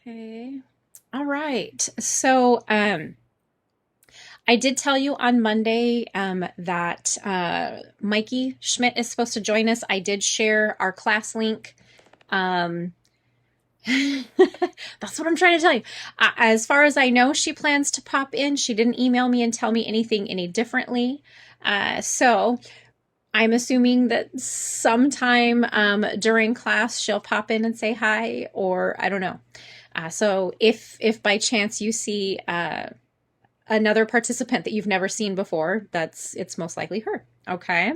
Okay. All right. So, I did tell you on Monday that Mikey Schmidt is supposed to join us. I did share our class link. Um, that's what I'm trying to tell you. As far as I know, she plans to pop in. She didn't email me and tell me anything any differently. So I'm assuming that sometime during class she'll pop in and say hi, or I don't know. So if by chance you see another participant that you've never seen before, it's most likely her. Okay.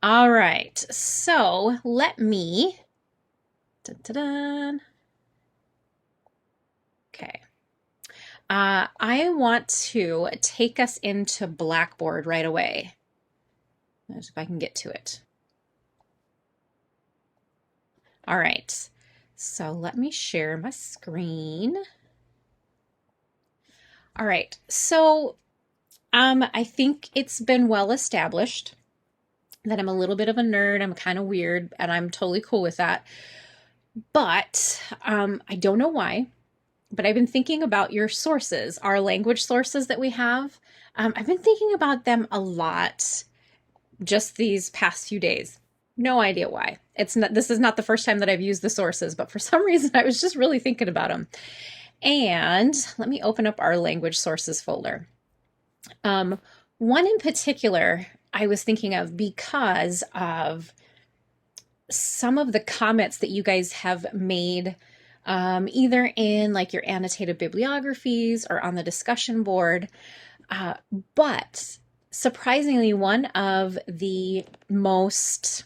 All right. So let me. Dun, dun, dun. Okay. I want to take us into Blackboard right away. If I can get to it. All right. So let me share my screen. All right. So I think it's been well established that I'm a little bit of a nerd. I'm kind of weird, and I'm totally cool with that. But I don't know why, but I've been thinking about your sources, our language sources that we have. I've been thinking about them a lot just these past few days. No idea why. This is not the first time that I've used the sources, but for some reason I was just really thinking about them. And let me open up our language sources folder. One in particular I was thinking of because of some of the comments that you guys have made, either in like your annotated bibliographies or on the discussion board. But surprisingly, one of the most,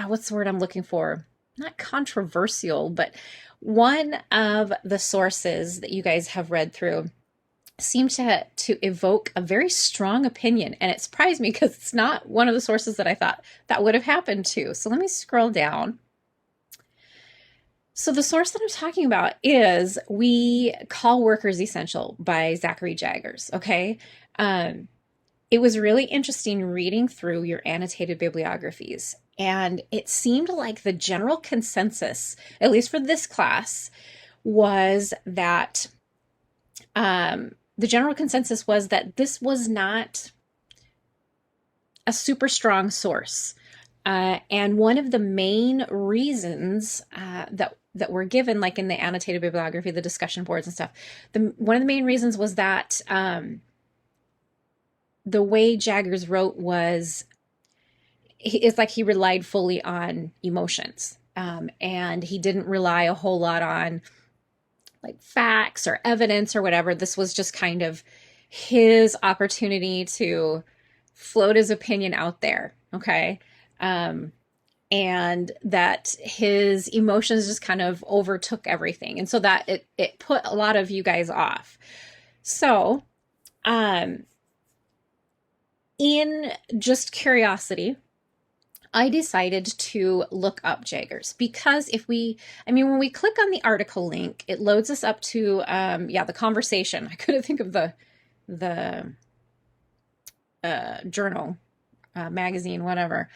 what's the word I'm looking for? Not controversial, but one of the sources that you guys have read through seemed to evoke a very strong opinion. And it surprised me because it's not one of the sources that I thought that would have happened to. So let me scroll down. So the source that I'm talking about is We Call Workers Essential by Zachary Jaggers. Okay. It was really interesting reading through your annotated bibliographies. And it seemed like the general consensus, at least for this class, was that the general consensus was that this was not a super strong source. And one of the main reasons that were given, like in the annotated bibliography, the discussion boards and stuff, one of the main reasons was that the way Jaggers wrote was, it's like he relied fully on emotions. And he didn't rely a whole lot on like facts or evidence or whatever. This was just kind of his opportunity to float his opinion out there. Okay. And that his emotions just kind of overtook everything. And so that it put a lot of you guys off. So, in just curiosity, I decided to look up Jaggers because when we click on the article link, it loads us up to, the conversation. I couldn't think of the journal, magazine, whatever.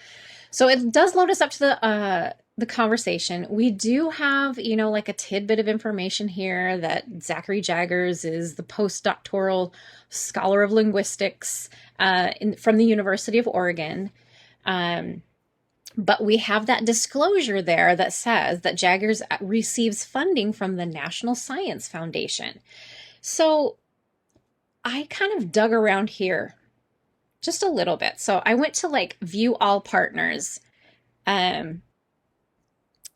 So it does load us up to the conversation. We do have, like a tidbit of information here that Zachary Jaggers is the postdoctoral scholar of linguistics from the University of Oregon. But we have that disclosure there that says that Jaggers receives funding from the National Science Foundation. So I kind of dug around here just a little bit. So I went to view all partners.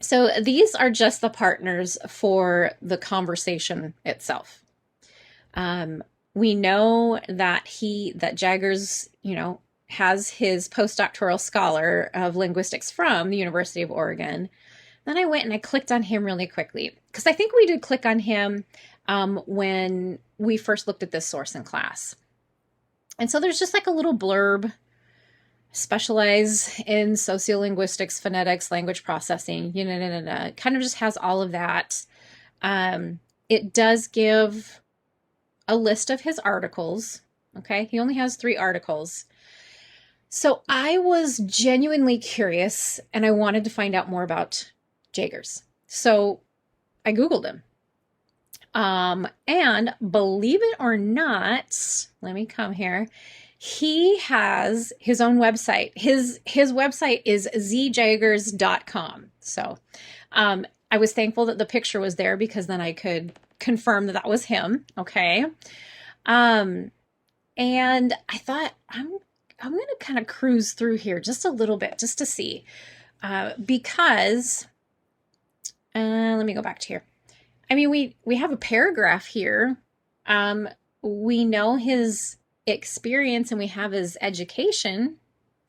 So these are just the partners for the conversation itself. We know that Jaggers, has his postdoctoral scholar of linguistics from the University of Oregon. Then I went and I clicked on him really quickly because I think we did click on him when we first looked at this source in class. And so there's just like a little blurb: specialize in sociolinguistics, phonetics, language processing, kind of just has all of that. It does give a list of his articles. Okay. He only has 3 articles. So I was genuinely curious and I wanted to find out more about Jaggers. So I Googled him. And believe it or not, let me come here. He has his own website. His website is zjaggers.com. So, I was thankful that the picture was there because then I could confirm that that was him. Okay. And I thought I'm going to kind of cruise through here just a little bit just to see, because, let me go back to here. I mean, we have a paragraph here. We know his experience and we have his education,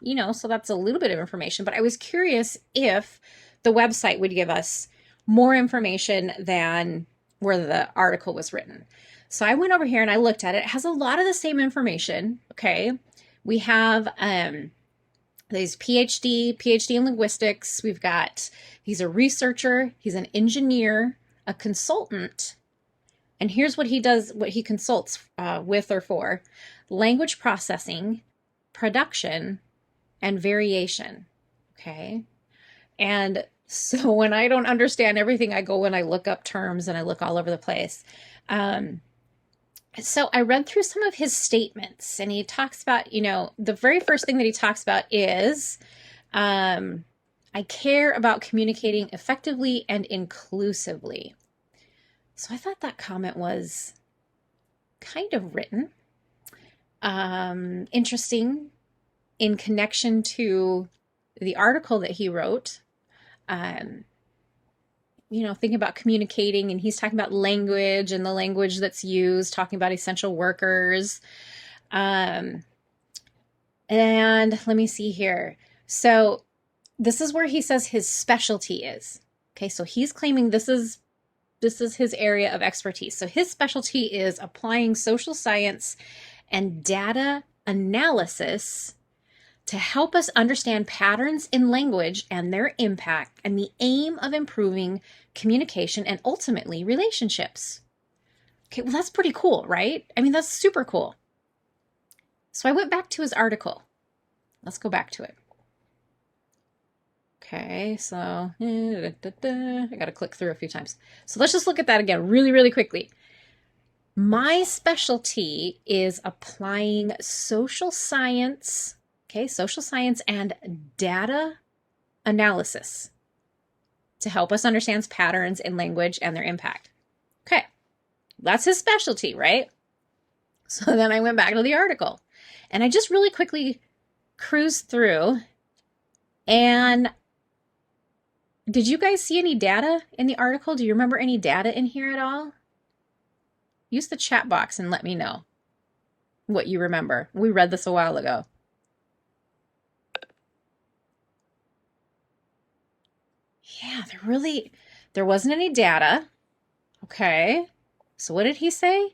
so that's a little bit of information, but I was curious if the website would give us more information than where the article was written. So I went over here and I looked at it. It has a lot of the same information. Okay. We have, there's PhD in linguistics. We've got, he's a researcher. He's an engineer, a consultant. And here's what he does, what he consults with or for: language processing, production, and variation. Okay. And so when I don't understand everything, I go and I look up terms and I look all over the place. So I read through some of his statements, and he talks about, the very first thing that he talks about is, I care about communicating effectively and inclusively. So I thought that comment was kind of written, interesting in connection to the article that he wrote. Thinking about communicating, and he's talking about language and the language that's used, talking about essential workers. And let me see here. So this is where he says his specialty is. Okay, so he's claiming this is his area of expertise. So his specialty is applying social science and data analysis to help us understand patterns in language and their impact, and the aim of improving communication and ultimately relationships. Okay, well, that's pretty cool, right? I mean, that's super cool. So I went back to his article. Let's go back to it. Okay, so I got to click through a few times. So let's just look at that again really, really quickly. My specialty is applying social science, social science and data analysis to help us understand patterns in language and their impact. Okay, that's his specialty, right? So then I went back to the article and I just really quickly cruised through. And did you guys see any data in the article? Do you remember any data in here at all? Use the chat box and let me know what you remember. We read this a while ago. Yeah, there wasn't any data. Okay. So what did he say?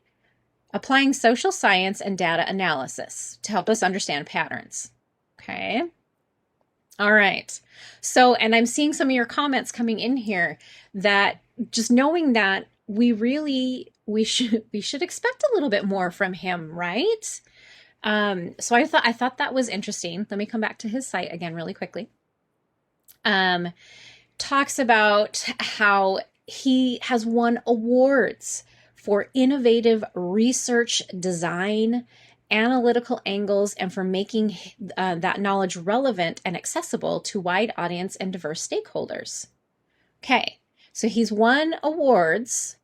Applying social science and data analysis to help us understand patterns. Okay. All right. So, and I'm seeing some of your comments coming in here that just knowing that we should expect a little bit more from him, right? So I thought that was interesting. Let me come back to his site again really quickly. Talks about how he has won awards for innovative research design, analytical angles, and for making that knowledge relevant and accessible to wide audience and diverse stakeholders. Okay, so he's won awards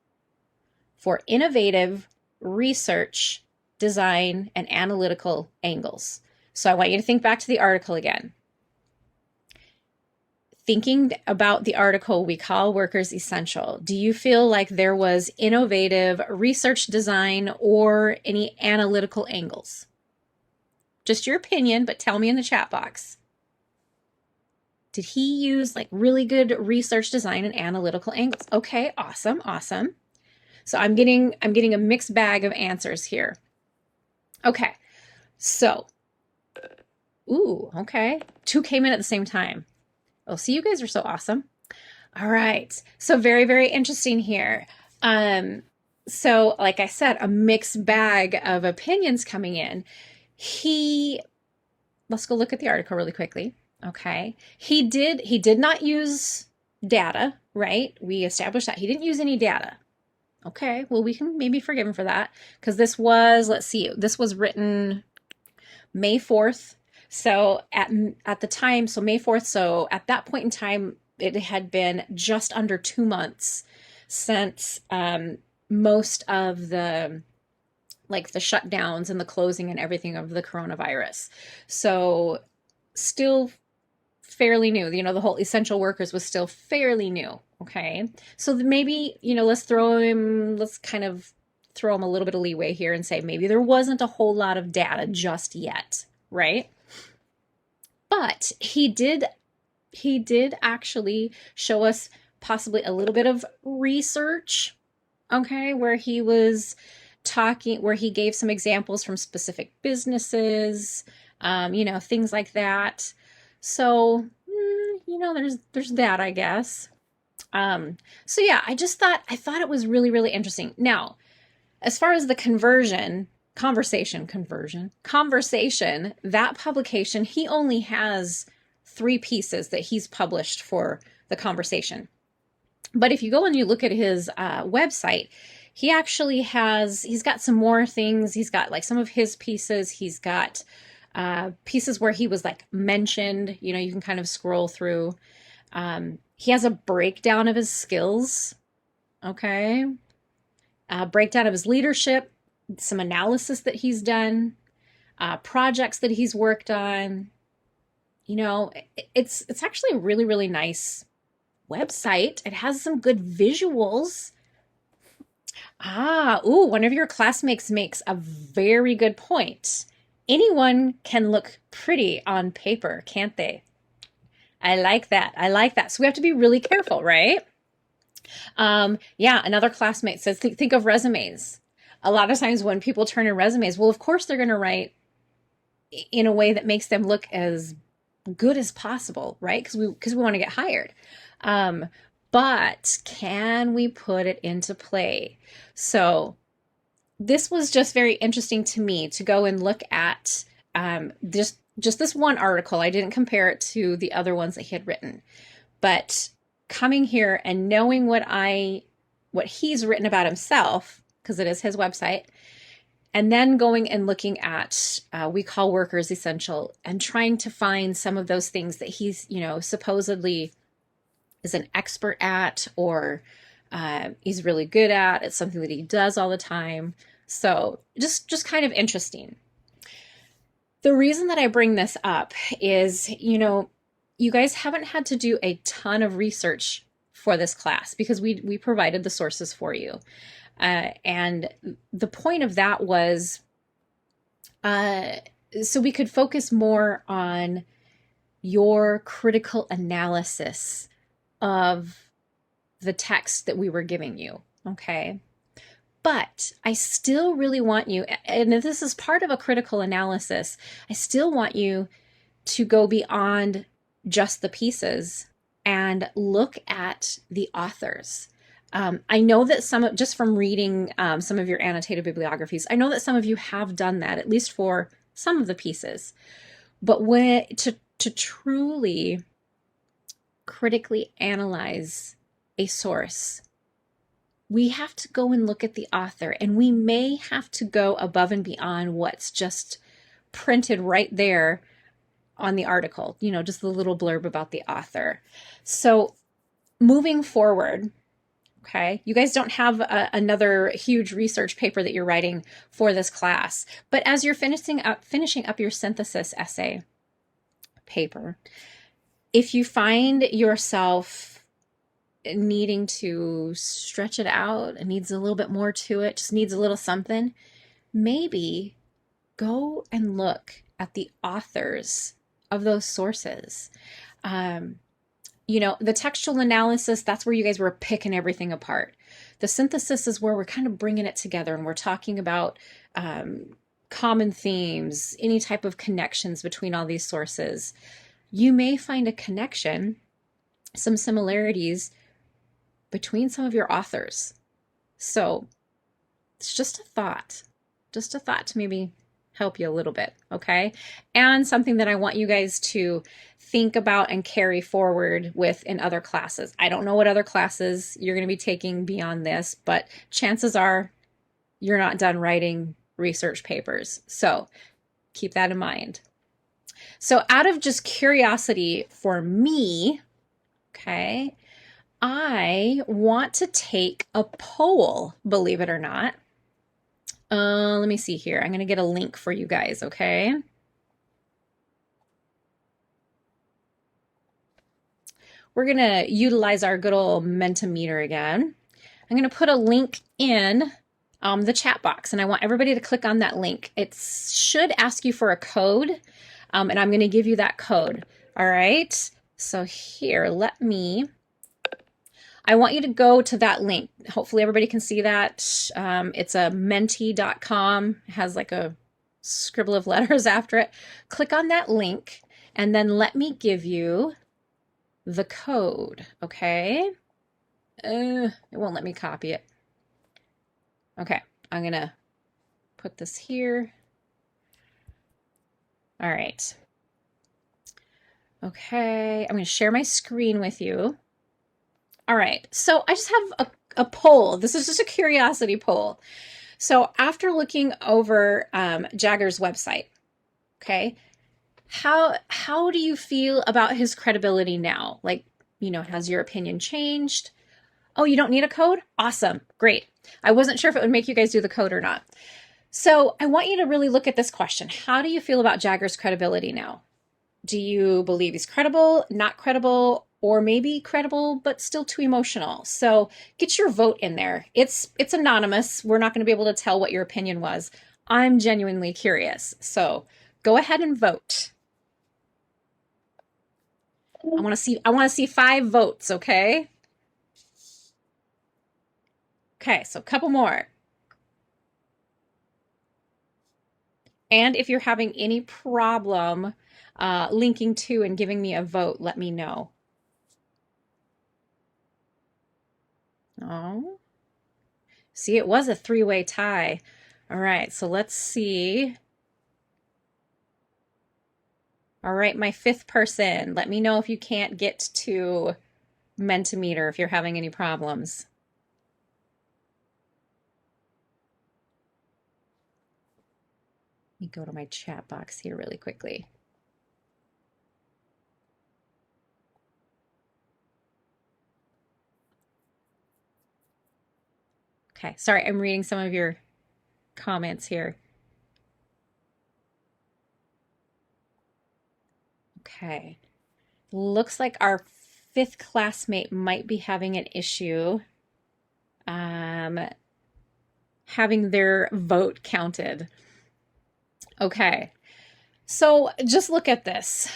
for innovative research, design, and analytical angles. So I want you to think back to the article again. Thinking about the article, We Call Workers Essential, do you feel like there was innovative research design or any analytical angles? Just your opinion, but tell me in the chat box. Did he use like really good research design and analytical angles? Okay, awesome. So I'm getting a mixed bag of answers here. Okay, so, okay. 2 came in at the same time. Oh, see, you guys are so awesome. All right. So very, very interesting here. So like I said, a mixed bag of opinions coming in. Let's go look at the article really quickly. Okay. He did not use data, right? We established that he didn't use any data. Okay, well, we can maybe forgive him for that because this was, let's see, this was written May 4th. So at the time, so May 4th, so at that point in time, it had been just under 2 months since most of the like the shutdowns and the closing and everything of the coronavirus. So still fairly new. You know, the whole essential workers was still fairly new. Okay. So maybe, you know, let's kind of throw him a little bit of leeway here and say maybe there wasn't a whole lot of data just yet, right? But he did actually show us possibly a little bit of research, okay, where he was talking, where he gave some examples from specific businesses, you know, things like that. So, you know, there's that, I guess. So yeah, I thought it was really, really interesting. Now, as far as the conversation, that publication, he only has 3 pieces that he's published for the conversation. But if you go and you look at his website, he's got some more things. He's got like some of his pieces. He's got pieces where he was like mentioned, you know, you can kind of scroll through. He has a breakdown of his skills. Okay. Breakdown of his leadership, some analysis that he's done, projects that he's worked on. You know, it's actually a really, really nice website. It has some good visuals. One of your classmates makes a very good point. Anyone can look pretty on paper, can't they? I like that. I like that. So we have to be really careful, right? Yeah, another classmate says, think of resumes. A lot of times when people turn in resumes, well, of course they're going to write in a way that makes them look as good as possible, right? Because we want to get hired. But can we put it into play? So this was just very interesting to me to go and look at just this one article. I didn't compare it to the other ones that he had written, but coming here and knowing what he's written about himself, because it is his website, and then going and looking at We Call Workers Essential and trying to find some of those things that he's, you know, supposedly is an expert at, or he's really good at. It's something that he does all the time. So just kind of interesting. The reason that I bring this up is, you know, you guys haven't had to do a ton of research for this class because we provided the sources for you. And the point of that was so we could focus more on your critical analysis of the text that we were giving you, okay? But I still really want you, and this is part of a critical analysis, I still want you to go beyond just the pieces and look at the authors. I know that just from reading some of your annotated bibliographies, I know that some of you have done that, at least for some of the pieces. But to truly critically analyze a source, we have to go and look at the author, and we may have to go above and beyond what's just printed right there on the article, you know, just the little blurb about the author. So moving forward, okay, you guys don't have another huge research paper that you're writing for this class, but as you're finishing up your synthesis essay paper, if you find yourself needing to stretch it out, it needs a little bit more to it, just needs a little something, maybe go and look at the authors of those sources. You know, the textual analysis, that's where you guys were picking everything apart. The synthesis is where we're kind of bringing it together and we're talking about common themes, any type of connections between all these sources. You may find a connection, some similarities between some of your authors. So it's just a thought to maybe help you a little bit, okay? And something that I want you guys to think about and carry forward with in other classes. I don't know what other classes you're going to be taking beyond this, but chances are you're not done writing research papers. So keep that in mind. So out of just curiosity for me, okay, I want to take a poll, believe it or not. Let me see here. I'm going to get a link for you guys, okay? We're going to utilize our good old Mentimeter again. I'm going to put a link in the chat box, and I want everybody to click on that link. It should ask you for a code, and I'm going to give you that code. All right? So here, I want you to go to that link. Hopefully everybody can see that. It's a menti.com. It has like a scribble of letters after it. Click on that link, and then let me give you the code, okay? It won't let me copy it. Okay, I'm going to put this here. All right. Okay, I'm going to share my screen with you. All right, so I just have a poll. This is just a curiosity poll. So after looking over Jagger's website, okay, how do you feel about his credibility now? Like, you know, has your opinion changed? Oh, you don't need a code? Awesome, great. I wasn't sure if it would make you guys do the code or not. So I want you to really look at this question. How do you feel about Jagger's credibility now? Do you believe he's credible, not credible, or maybe credible but still too emotional? So get your vote in there. It's anonymous. We're not going to be able to tell what your opinion was. I'm genuinely curious. So go ahead and vote. I want to see 5 votes, okay? Okay, so a couple more. And if you're having any problem linking to and giving me a vote, let me know. Oh, see, it was a 3-way tie. All right, so let's see. All right, my 5th person, let me know if you can't get to Mentimeter, if you're having any problems. Let me go to my chat box here really quickly. Okay, sorry, I'm reading some of your comments here. Okay, looks like our 5th classmate might be having an issue having their vote counted. Okay, so just look at this.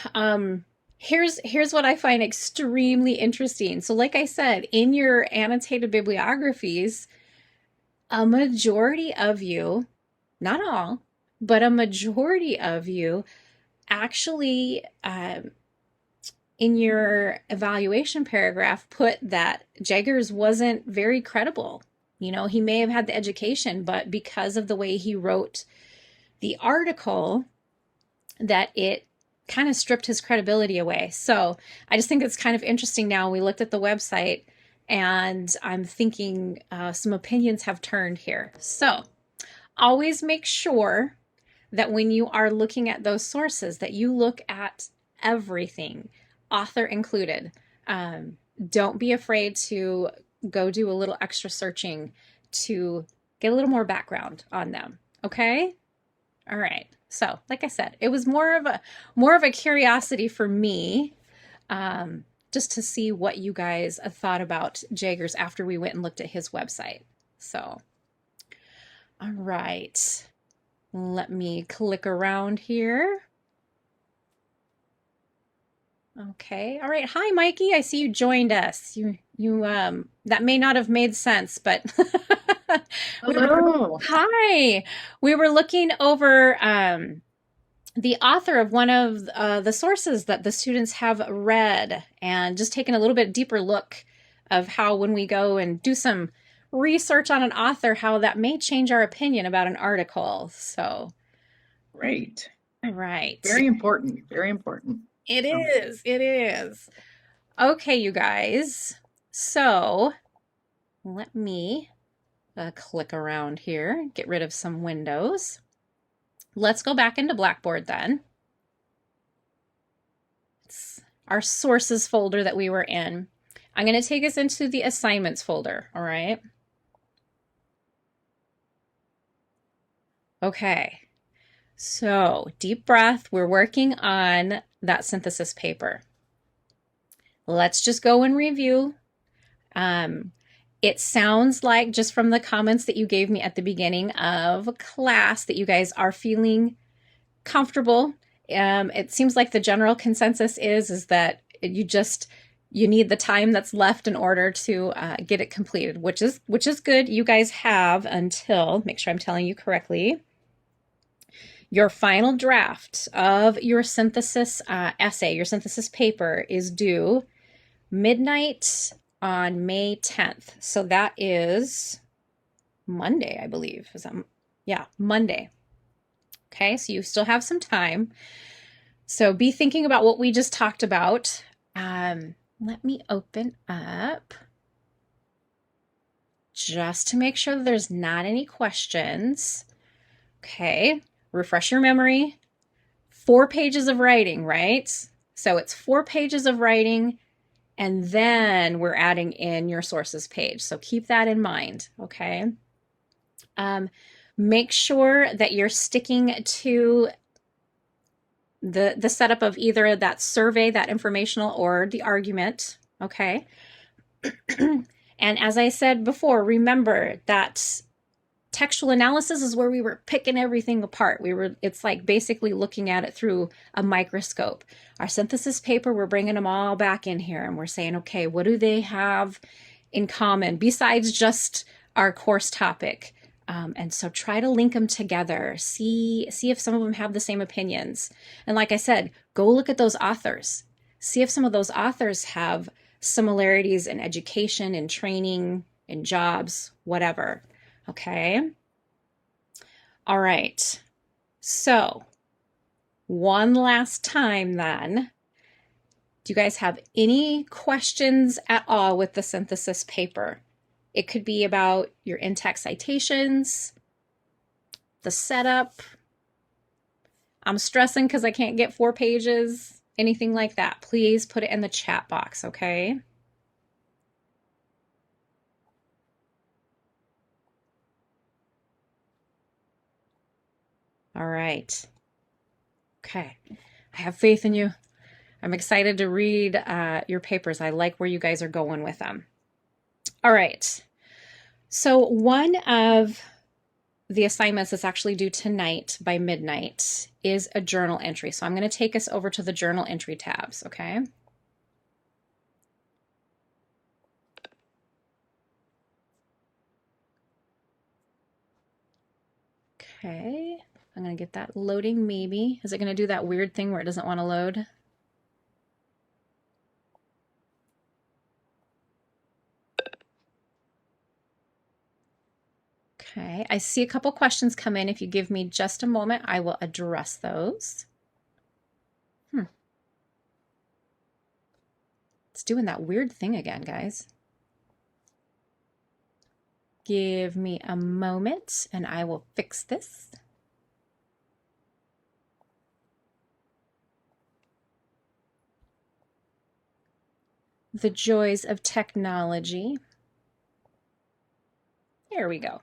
Here's what I find extremely interesting. So like I said, in your annotated bibliographies, a majority of you, not all, but a majority of you actually in your evaluation paragraph put that Jaggers wasn't very credible. You know, he may have had the education, but because of the way he wrote the article, that it kind of stripped his credibility away. So I just think it's kind of interesting now. We looked at the website and I'm thinking some opinions have turned here. So always make sure that when you are looking at those sources that you look at everything, author included. Don't be afraid to go do a little extra searching to get a little more background on them. Okay? All right. So, like I said, it was more of a curiosity for me, just to see what you guys thought about Jaggers after we went and looked at his website. So, all right. Let me click around here. Okay. All right. Hi, Mikey. I see you joined us. You that may not have made sense, but Hello. hi. We were looking over the author of one of the sources that the students have read and just taking a little bit deeper look of how when we go and do some research on an author, how that may change our opinion about an article. So Great. All right. Very important. Very important. It So, is. It is. Okay, you guys. So let me click around here, get rid of some windows. Let's go back into Blackboard then. It's our sources folder that we were in. I'm going to take us into the assignments folder, all right? Okay, so deep breath. We're working on that synthesis paper. Let's just go and review. It sounds like, just from the comments that you gave me at the beginning of class, that you guys are feeling comfortable. It seems like the general consensus is that you need the time that's left in order to get it completed, which is good. You guys have until, make sure I'm telling you correctly, your final draft of your synthesis essay, your synthesis paper, is due midnight on May 10th. So that is Monday, I believe. Yeah, Monday. Okay, so you still have some time. So be thinking about what we just talked about. Let me open up just to make sure that there's not any questions. Okay, refresh your memory. 4 pages of writing, right? So it's 4 pages of writing, and then we're adding in your sources page. So keep that in mind, okay? Make sure that you're sticking to the setup of either that survey, that informational, or the argument, okay? And as I said before, remember that textual analysis is where we were picking everything apart. It's like basically looking at it through a microscope. Our synthesis paper, we're bringing them all back in here and we're saying, okay, what do they have in common besides just our course topic? And so try to link them together. See if some of them have the same opinions. And like I said, go look at those authors. See if some of those authors have similarities in education, in training, in jobs, whatever. Okay. All right. So one last time then, do you guys have any questions at all with the synthesis paper? It could be about your in-text citations, the setup. I'm stressing because I can't get 4 pages, anything like that. Please put it in the chat box, okay? All right. Okay. I have faith in you. I'm excited to read your papers. I like where you guys are going with them. All right. So one of the assignments that's actually due tonight by midnight is a journal entry. So I'm going to take us over to the journal entry tabs, okay? Okay. I'm going to get that loading maybe. Is it going to do that weird thing where it doesn't want to load? Okay, I see a couple questions come in. If you give me just a moment, I will address those. It's doing that weird thing again, guys. Give me a moment and I will fix this. The joys of technology. There we go.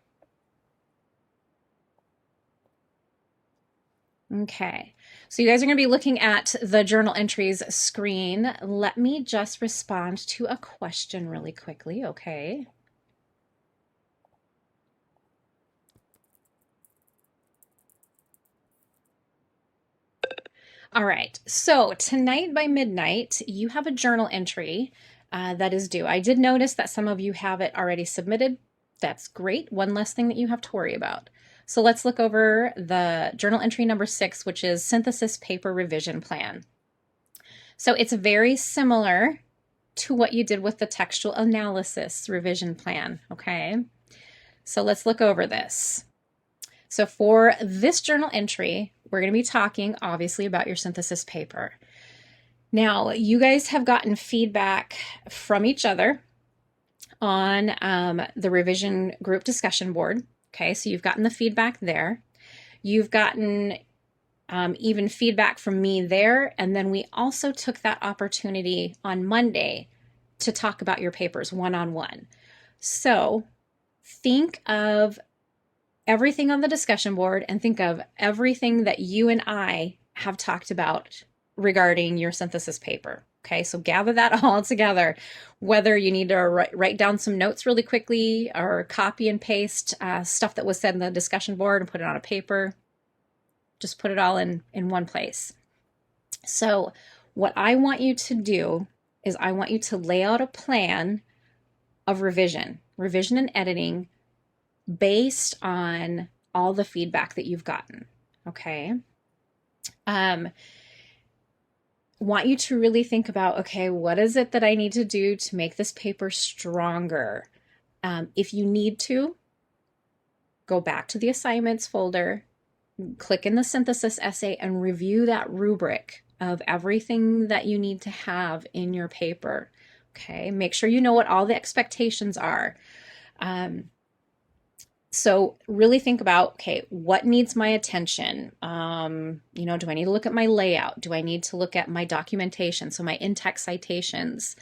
Okay, so you guys are going to be looking at the journal entries screen. Let me just respond to a question really quickly, okay? All right, so tonight by midnight, you have a journal entry that is due. I did notice that some of you have it already submitted. That's great. One less thing that you have to worry about. So let's look over the journal entry number 6, which is synthesis paper revision plan. So it's very similar to what you did with the textual analysis revision plan, okay? So let's look over this. So for this journal entry, we're going to be talking obviously about your synthesis paper. Now, you guys have gotten feedback from each other on the revision group discussion board. Okay, so you've gotten the feedback there. You've gotten even feedback from me there. And then we also took that opportunity on Monday to talk about your papers one-on-one. So think of everything on the discussion board and think of everything that you and I have talked about regarding your synthesis paper. Okay, so gather that all together, whether you need to write down some notes really quickly or copy and paste stuff that was said in the discussion board and put it on a paper. Just put it all in one place. So what I want you to do is I want you to lay out a plan of revision and editing based on all the feedback that you've gotten. Okay. Want you to really think about, okay, what is it that I need to do to make this paper stronger? If you need to, go back to the assignments folder, click in the synthesis essay and review that rubric of everything that you need to have in your paper. Okay, make sure you know what all the expectations are. So really think about, okay, what needs my attention? Do I need to look at my layout? Do I need to look at my documentation? So my in-text citations,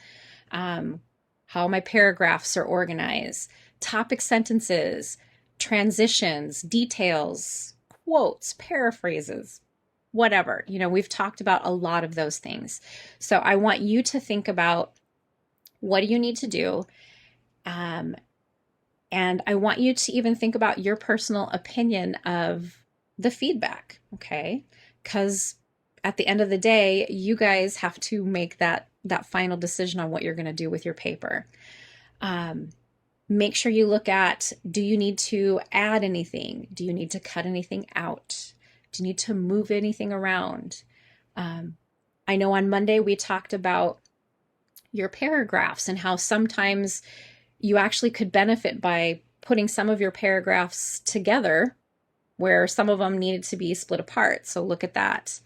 how my paragraphs are organized, topic sentences, transitions, details, quotes, paraphrases, whatever. We've talked about a lot of those things. So I want you to think about what do you need to do? And I want you to even think about your personal opinion of the feedback, okay? Because at the end of the day, you guys have to make that final decision on what you're going to do with your paper. Make sure you look at, do you need to add anything? Do you need to cut anything out? Do you need to move anything around? I know on Monday we talked about your paragraphs and how sometimes you actually could benefit by putting some of your paragraphs together where some of them needed to be split apart. So look at that.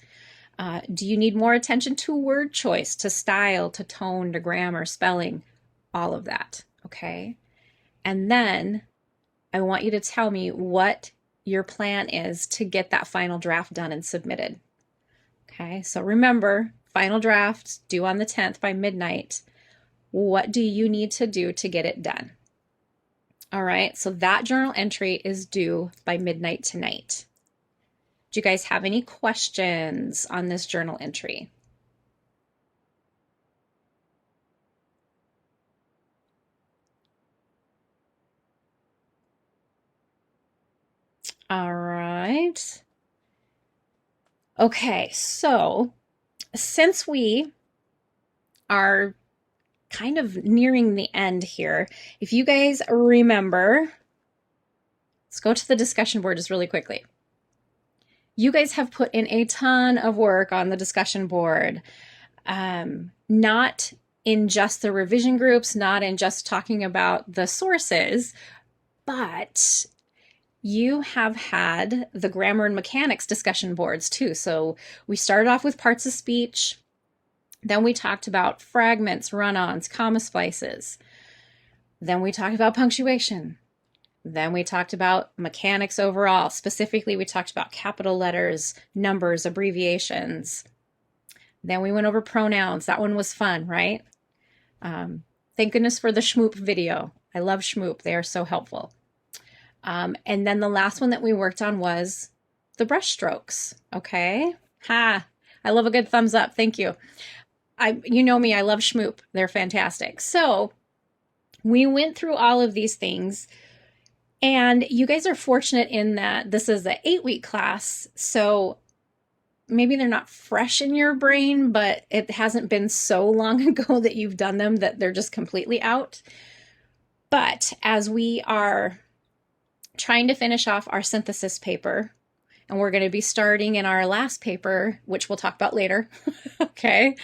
Do you need more attention to word choice, to style, to tone, to grammar, spelling, all of that, okay? And then I want you to tell me what your plan is to get that final draft done and submitted. Okay, so remember, final draft due on the 10th by midnight. What do you need to do to get it done? All right, so that journal entry is due by midnight tonight. Do you guys have any questions on this journal entry? All right. Okay, so since we are kind of nearing the end here, if you guys remember, let's go to the discussion board just really quickly. You guys have put in a ton of work on the discussion board, not in just the revision groups, not in just talking about the sources, but you have had the grammar and mechanics discussion boards too. So we started off with parts of speech. Then we talked about fragments, run-ons, comma splices. Then we talked about punctuation. Then we talked about mechanics overall. Specifically, we talked about capital letters, numbers, abbreviations. Then we went over pronouns. That one was fun, right? Thank goodness for the Schmoop video. I love Schmoop. They are so helpful. And then the last one that we worked on was the brush strokes. Okay. Ha! I love a good thumbs up. Thank you. You know me, I love Schmoop. They're fantastic. So we went through all of these things, and you guys are fortunate in that this is an 8-week class. So maybe they're not fresh in your brain, but it hasn't been so long ago that you've done them that they're just completely out. But as we are trying to finish off our synthesis paper, and we're going to be starting in our last paper, which we'll talk about later, okay?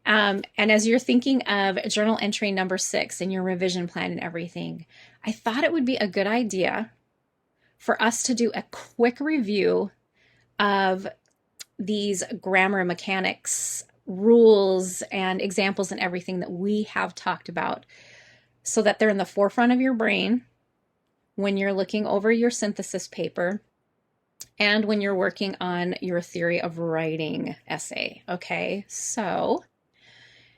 And as you're thinking of journal entry number 6 in your revision plan and everything, I thought it would be a good idea for us to do a quick review of these grammar mechanics, rules, and examples and everything that we have talked about so that they're in the forefront of your brain when you're looking over your synthesis paper and when you're working on your theory of writing essay. Okay, so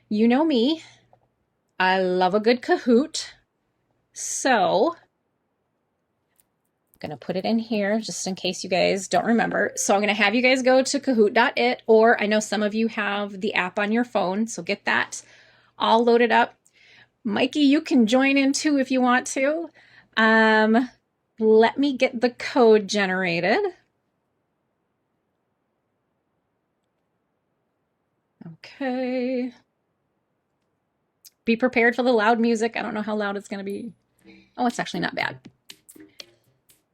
you know me, I love a good Kahoot. So I'm going to put it in here just in case you guys don't remember. So I'm going to have you guys go to kahoot.it, or I know some of you have the app on your phone, so get that all loaded up. Mikey, you can join in too if you want to. Let me get the code generated. Okay. Be prepared for the loud music. I don't know how loud it's going to be. Oh, it's actually not bad.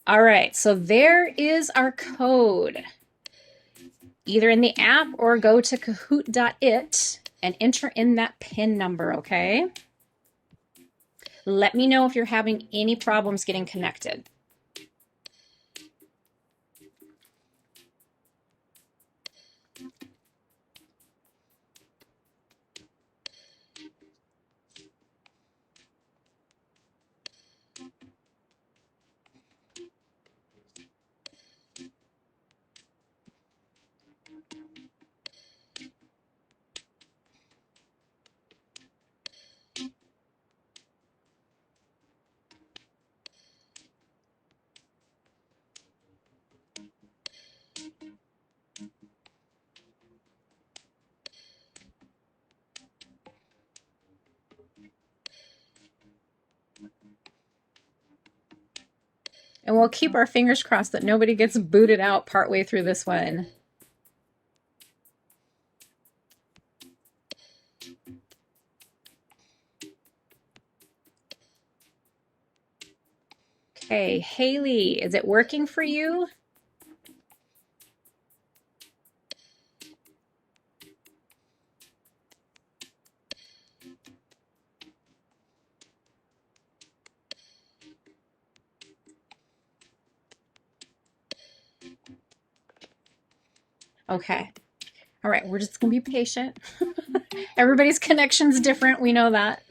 All right, so there is our code. Either in the app or go to kahoot.it and enter in that PIN number, okay? Let me know if you're having any problems getting connected. And we'll keep our fingers crossed that nobody gets booted out partway through this one. Okay, Haley, is it working for you? Okay. All right, we're just going to be patient. Everybody's connection's different. We know that.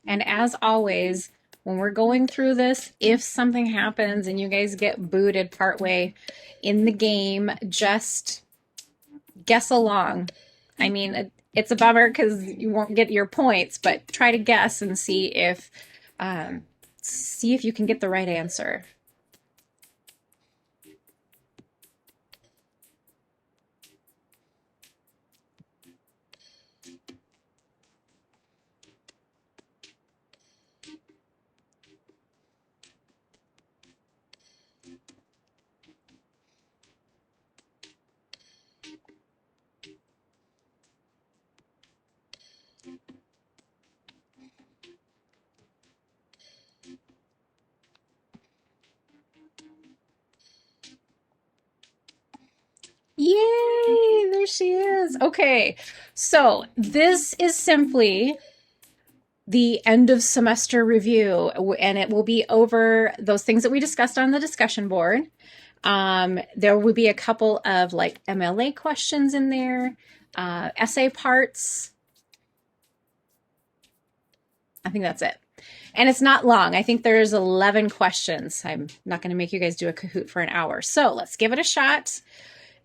And as always, when we're going through this, if something happens and you guys get booted partway in the game, just guess along. I mean, it's a bummer because you won't get your points, but try to guess and see if you can get the right answer. Yay! There she is. Okay, so this is simply the end of semester review, and it will be over those things that we discussed on the discussion board. There will be a couple of like MLA questions in there, essay parts. I think that's it. And it's not long. I think there's 11 questions. I'm not going to make you guys do a Kahoot for an hour. So let's give it a shot.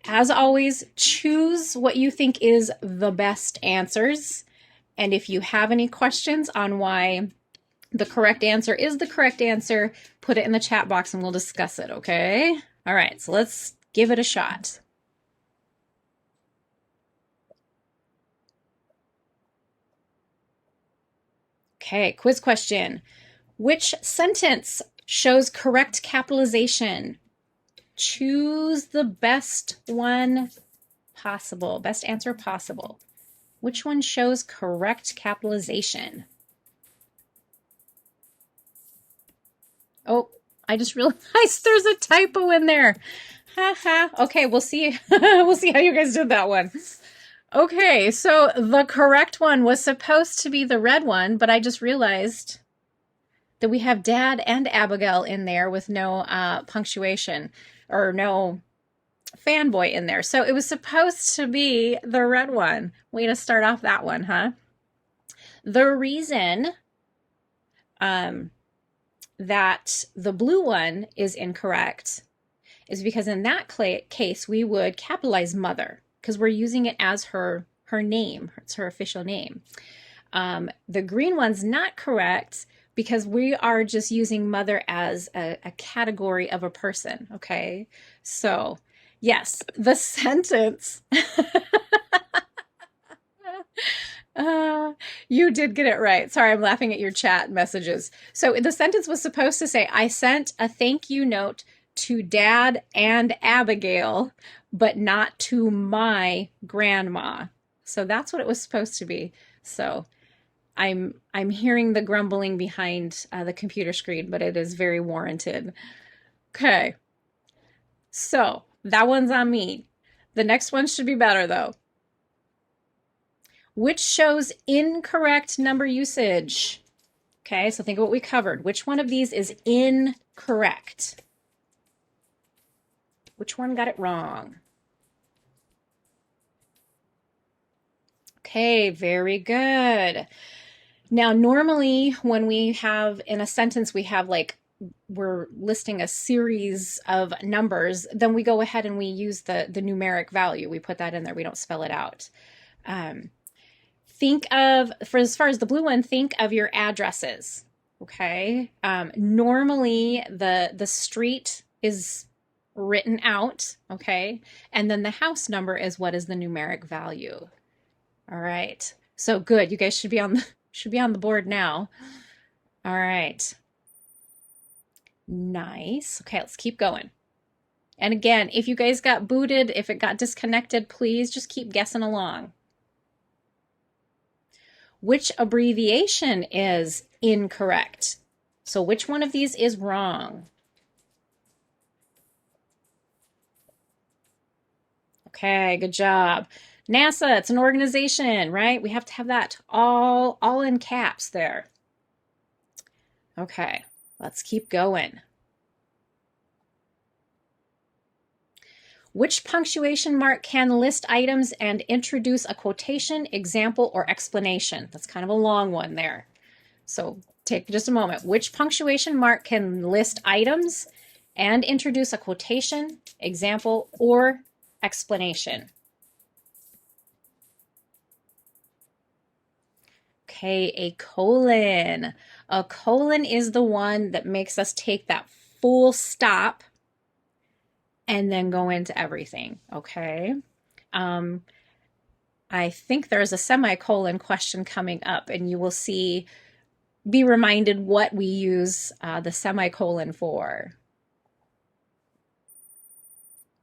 As always, choose what you think is the best answers. And if you have any questions on why the correct answer is the correct answer, put it in the chat box and we'll discuss it, okay? All right, so let's give it a shot. Okay, quiz question. Which sentence shows correct capitalization? Choose the best one possible, best answer possible. Which one shows correct capitalization? Oh, I just realized there's a typo in there. Ha ha. Okay, we'll see. We'll see how you guys did that one. Okay, so the correct one was supposed to be the red one, but I just realized that we have Dad and Abigail in there with no punctuation or no fanboy in there. So it was supposed to be the red one. Way to start off that one, huh? The reason um, that the blue one is incorrect is because in that case we would capitalize mother because we're using it as her name. It's her official name. The green one's not correct because we are just using mother as a category of a person. Okay, so yes, the sentence. Uh, you did get it right. Sorry, I'm laughing at your chat messages. So the sentence was supposed to say, I sent a thank you note to Dad and Abigail, but not to my grandma. So that's what it was supposed to be. So I'm hearing the grumbling behind the computer screen, but it is very warranted. Okay, so that one's on me. The next one should be better though. Which shows incorrect number usage? Okay, so think of what we covered. Which one of these is incorrect? Which one got it wrong? Okay, very good. Now, normally when we have in a sentence, we have like we're listing a series of numbers, then we go ahead and we use the numeric value. We put that in there. We don't spell it out. Think of, for as far as the blue one, think of your addresses. Okay. Normally the street is written out. Okay. And then the house number is what is the numeric value. All right. So good. You guys should be on the board now. All right. Nice. Okay, let's keep going. And again, if you guys got booted, if it got disconnected, please just keep guessing along. Which abbreviation is incorrect? So which one of these is wrong? Okay, good job. NASA, it's an organization, right? We have to have that all in caps there. Okay, let's keep going. Which punctuation mark can list items and introduce a quotation, example, or explanation? That's kind of a long one there. So take just a moment. Which punctuation mark can list items and introduce a quotation, example, or explanation? Okay, a colon. A colon is the one that makes us take that full stop and then go into everything, okay? I think there's a semicolon question coming up, and you will be reminded what we use the semicolon for.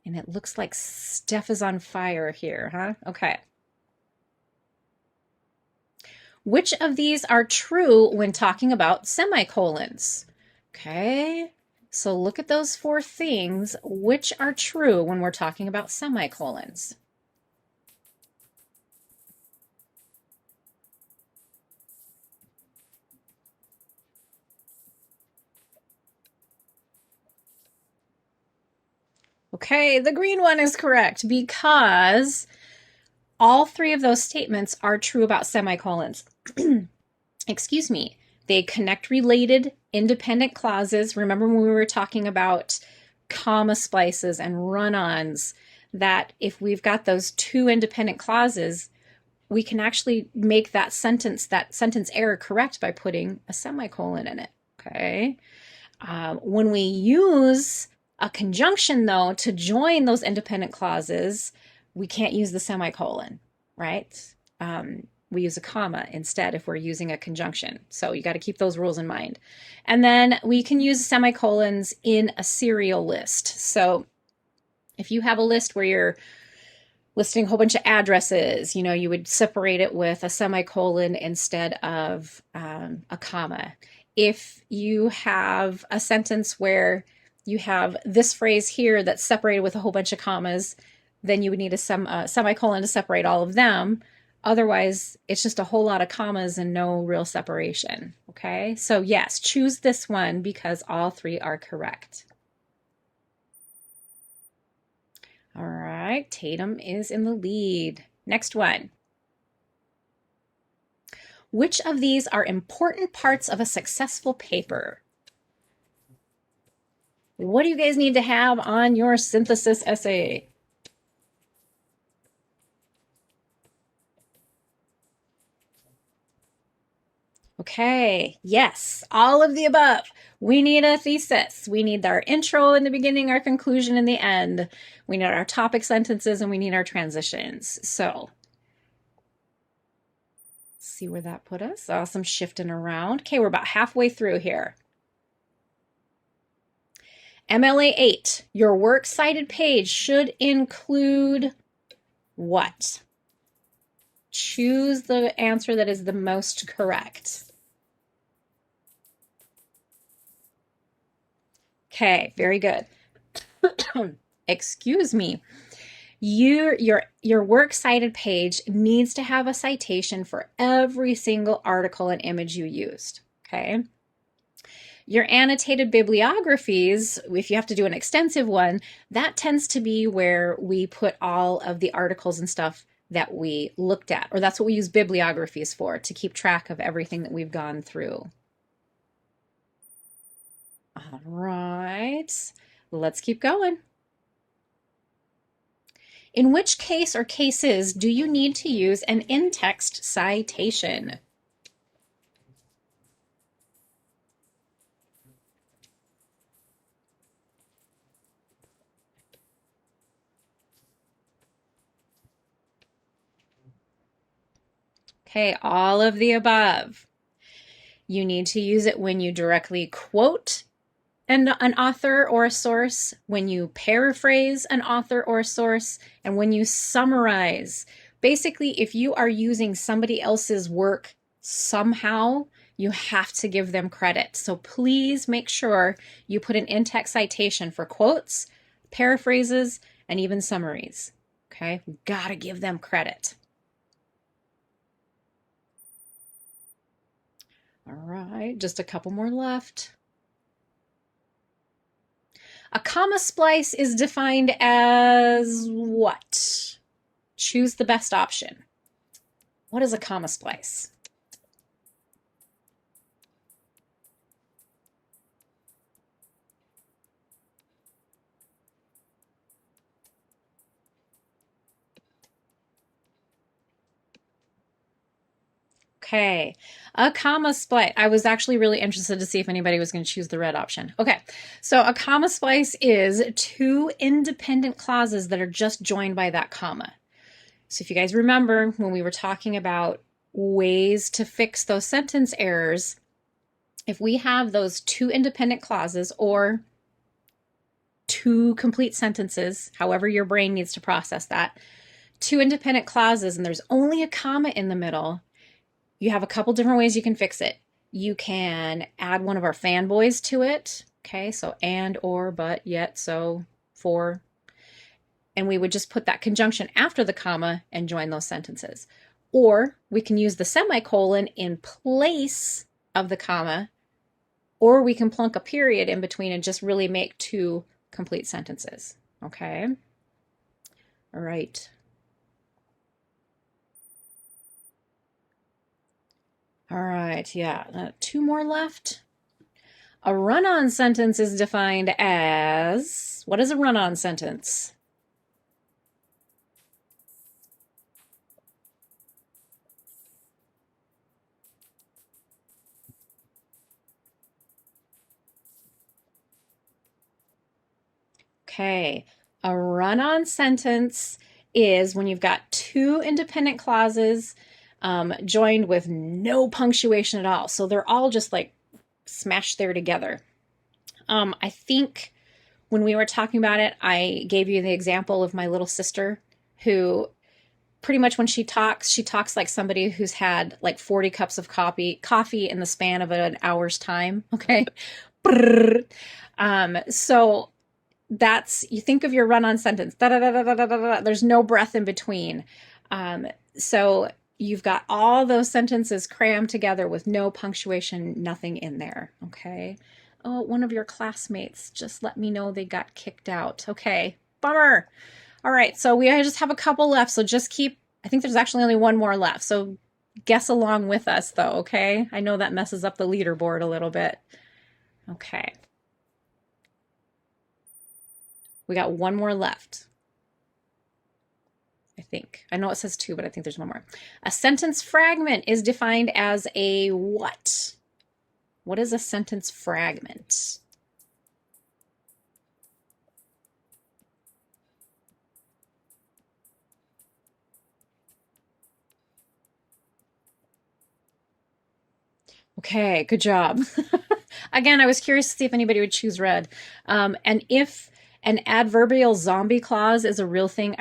And it looks like Steph is on fire here, huh? Okay. Which of these are true when talking about semicolons? Okay, so look at those four things. Which are true when we're talking about semicolons? Okay, the green one is correct because all three of those statements are true about semicolons. Excuse me. They connect related independent clauses. Remember when we were talking about comma splices and run-ons, that if we've got those two independent clauses, we can actually make that sentence error correct by putting a semicolon in it. Okay. When we use a conjunction, though, to join those independent clauses, we can't use the semicolon, right? We use a comma instead if we're using a conjunction. So you got to keep those rules in mind. And then we can use semicolons in a serial list. So if you have a list where you're listing a whole bunch of addresses, you would separate it with a semicolon instead of a comma. If you have a sentence where you have this phrase here that's separated with a whole bunch of commas, then you would need a semicolon to separate all of them. Otherwise, it's just a whole lot of commas and no real separation. Okay, so yes, choose this one because all three are correct. All right, Tatum is in the lead. Next one. Which of these are important parts of a successful paper? What do you guys need to have on your synthesis essay? Okay, yes, all of the above. We need a thesis. We need our intro in the beginning, our conclusion in the end. We need our topic sentences, and we need our transitions. So, see where that put us. Awesome, shifting around. Okay, we're about halfway through here. MLA 8, your works cited page should include what? Choose the answer that is the most correct. Okay, very good. Excuse me. Your works cited page needs to have a citation for every single article and image you used. Okay. Your annotated bibliographies, if you have to do an extensive one, that tends to be where we put all of the articles and stuff that we looked at, or that's what we use bibliographies for, to keep track of everything that we've gone through. All right, let's keep going. In which case or cases do you need to use an in-text citation? Okay, all of the above. You need to use it when you directly quote an author or a source, when you paraphrase an author or a source, and when you summarize. Basically, if you are using somebody else's work somehow, you have to give them credit. So please make sure you put an in-text citation for quotes, paraphrases, and even summaries. Okay, we've got to give them credit. All right, just a couple more left. A comma splice is defined as what? Choose the best option. What is a comma splice? Okay, a comma splice. I was actually really interested to see if anybody was going to choose the red option. Okay, so a comma splice is two independent clauses that are just joined by that comma. So if you guys remember when we were talking about ways to fix those sentence errors, if we have those two independent clauses or two complete sentences, however your brain needs to process that, two independent clauses, and there's only a comma in the middle, you have a couple different ways you can fix it. You can add one of our fanboys to it. Okay, so and, or, but, yet, so, for. And we would just put that conjunction after the comma and join those sentences. Or we can use the semicolon in place of the comma, or we can plunk a period in between and just really make two complete sentences. Okay? All right. All right, yeah, two more left. A run-on sentence is defined as, what is a run-on sentence? Okay, a run-on sentence is when you've got two independent clauses joined with no punctuation at all. So they're all just like smashed there together. I think when we were talking about it, I gave you the example of my little sister who pretty much when she talks like somebody who's had like 40 cups of coffee in the span of an hour's time. Okay. So you think of your run-on sentence. Da, da, da, da, da, da, da. There's no breath in between. So you've got all those sentences crammed together with no punctuation, nothing in there. Okay. Oh, one of your classmates just let me know they got kicked out. Okay. Bummer. All right. So we just have a couple left. So just keep, I think there's actually only one more left. So guess along with us though. Okay. I know that messes up the leaderboard a little bit. Okay. We got one more left. I think. I know it says two, but I think there's one more. A sentence fragment is defined as a what? What is a sentence fragment? Okay, good job. Again, I was curious to see if anybody would choose red. And if an adverbial zombie clause is a real thing,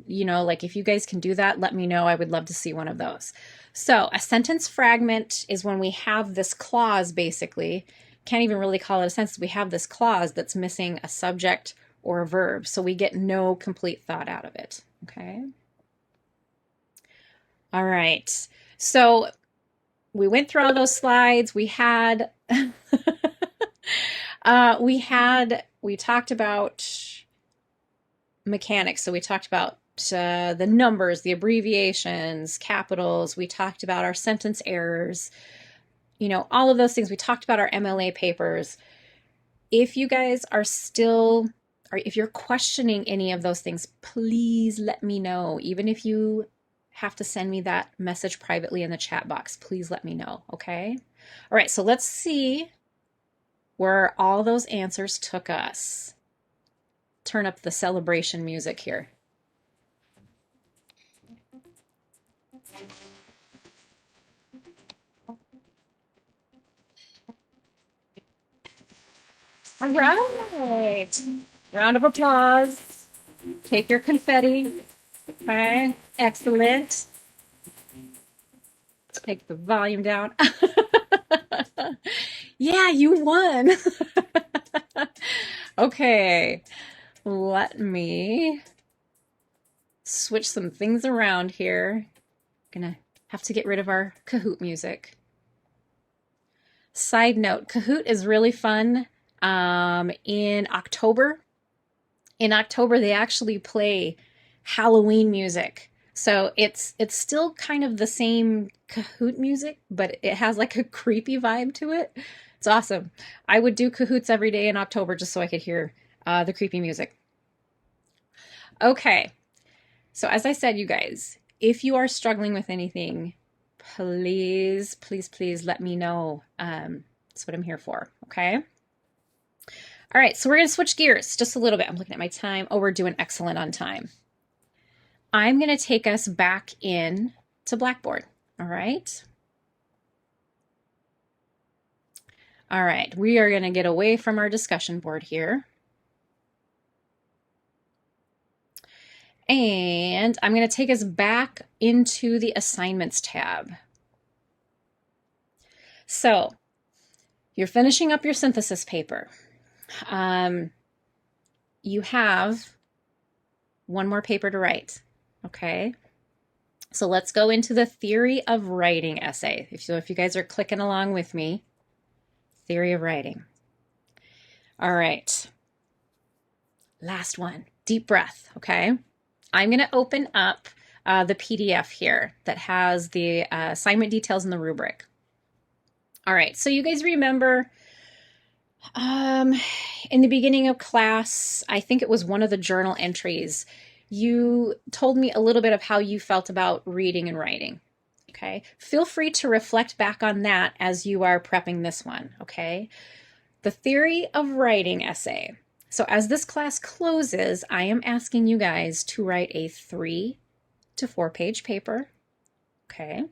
like if you guys can do that, let me know. I would love to see one of those. So a sentence fragment is when we have this clause, basically. Can't even really call it a sentence. We have this clause that's missing a subject or a verb. So we get no complete thought out of it. Okay. All right. So we went through all those slides. We had, we talked about mechanics. So we talked about the numbers, the abbreviations, capitals. We talked about our sentence errors, all of those things. We talked about our MLA papers. If you guys are still, or if you're questioning any of those things, please let me know. Even if you have to send me that message privately in the chat box, please let me know, okay? All right, so let's see where all those answers took us. Turn up the celebration music here. All right. Round of applause. Take your confetti. Okay, excellent. Take the volume down. Yeah, you won. Okay, let me switch some things around here. Gonna have to get rid of our Kahoot music. Side note, Kahoot is really fun. In October, they actually play Halloween music. So it's still kind of the same Kahoot music, but it has like a creepy vibe to it. It's awesome. I would do Kahoots every day in October just so I could hear the creepy music. Okay. So as I said, you guys, if you are struggling with anything, please, please, please let me know. That's what I'm here for. Okay. All right. So we're going to switch gears just a little bit. I'm looking at my time. Oh, we're doing excellent on time. I'm going to take us back in to Blackboard. All right. All right. We are going to get away from our discussion board here. And I'm going to take us back into the assignments tab. So you're finishing up your synthesis paper. You have one more paper to write. Okay. So let's go into the theory of writing essay. If you guys are clicking along with me, theory of writing. All right. Last one, deep breath. Okay. I'm going to open up the PDF here that has the assignment details and the rubric. All right. So you guys remember in the beginning of class, I think it was one of the journal entries, you told me a little bit of how you felt about reading and writing. Okay. Feel free to reflect back on that as you are prepping this one. Okay. The theory of writing essay. So as this class closes, I am asking you guys to write a 3 to 4 page paper. Okay.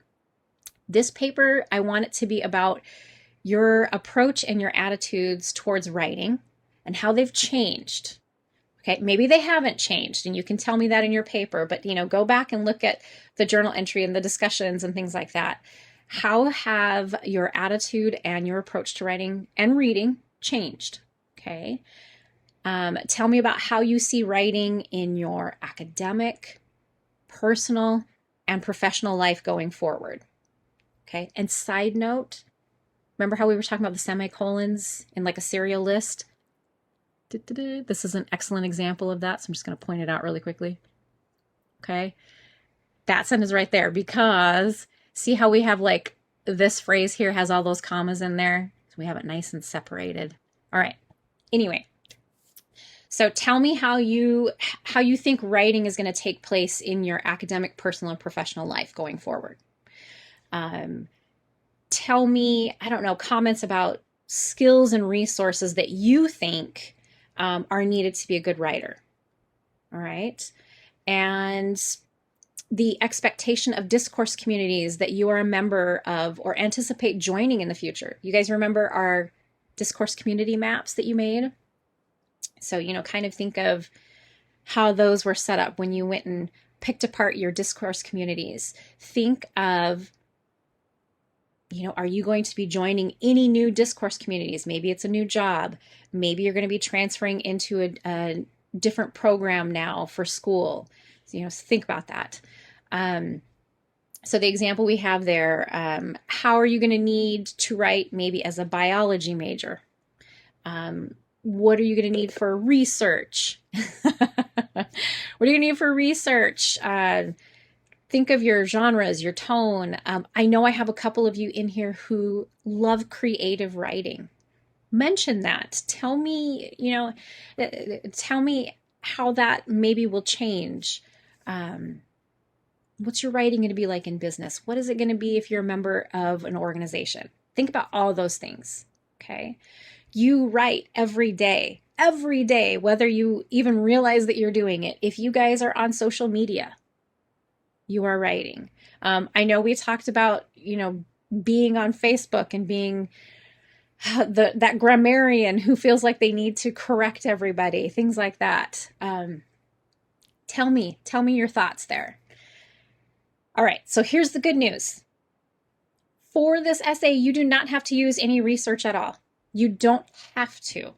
This paper, I want it to be about your approach and your attitudes towards writing and how they've changed. Okay, maybe they haven't changed and you can tell me that in your paper, but go back and look at the journal entry and the discussions and things like that. How have your attitude and your approach to writing and reading changed? Okay. Tell me about how you see writing in your academic, personal, and professional life going forward. Okay. And side note, remember how we were talking about the semicolons in like a serial list? This is an excellent example of that. So I'm just going to point it out really quickly. Okay. That sentence right there, because see how we have like this phrase here has all those commas in there? So we have it nice and separated. All right. Anyway, so tell me how you think writing is going to take place in your academic, personal, and professional life going forward. Tell me, I don't know, comments about skills and resources that you think are needed to be a good writer. All right. And the expectation of discourse communities that you are a member of or anticipate joining in the future. You guys remember our discourse community maps that you made? So, kind of think of how those were set up when you went and picked apart your discourse communities. Think of, are you going to be joining any new discourse communities? Maybe it's a new job. Maybe you're going to be transferring into a different program now for school. So, think about that. So the example we have there, how are you going to need to write maybe as a biology major? What are you going to need for research? What are you going to need for research? Think of your genres, your tone. I know I have a couple of you in here who love creative writing. Mention that. Tell me, tell me how that maybe will change. What's your writing going to be like in business? What is it going to be if you're a member of an organization? Think about all those things, okay? You write every day, whether you even realize that you're doing it. If you guys are on social media, you are writing. I know we talked about, being on Facebook and being that grammarian who feels like they need to correct everybody, things like that. Tell me your thoughts there. All right, so here's the good news. For this essay, you do not have to use any research at all. You don't have to.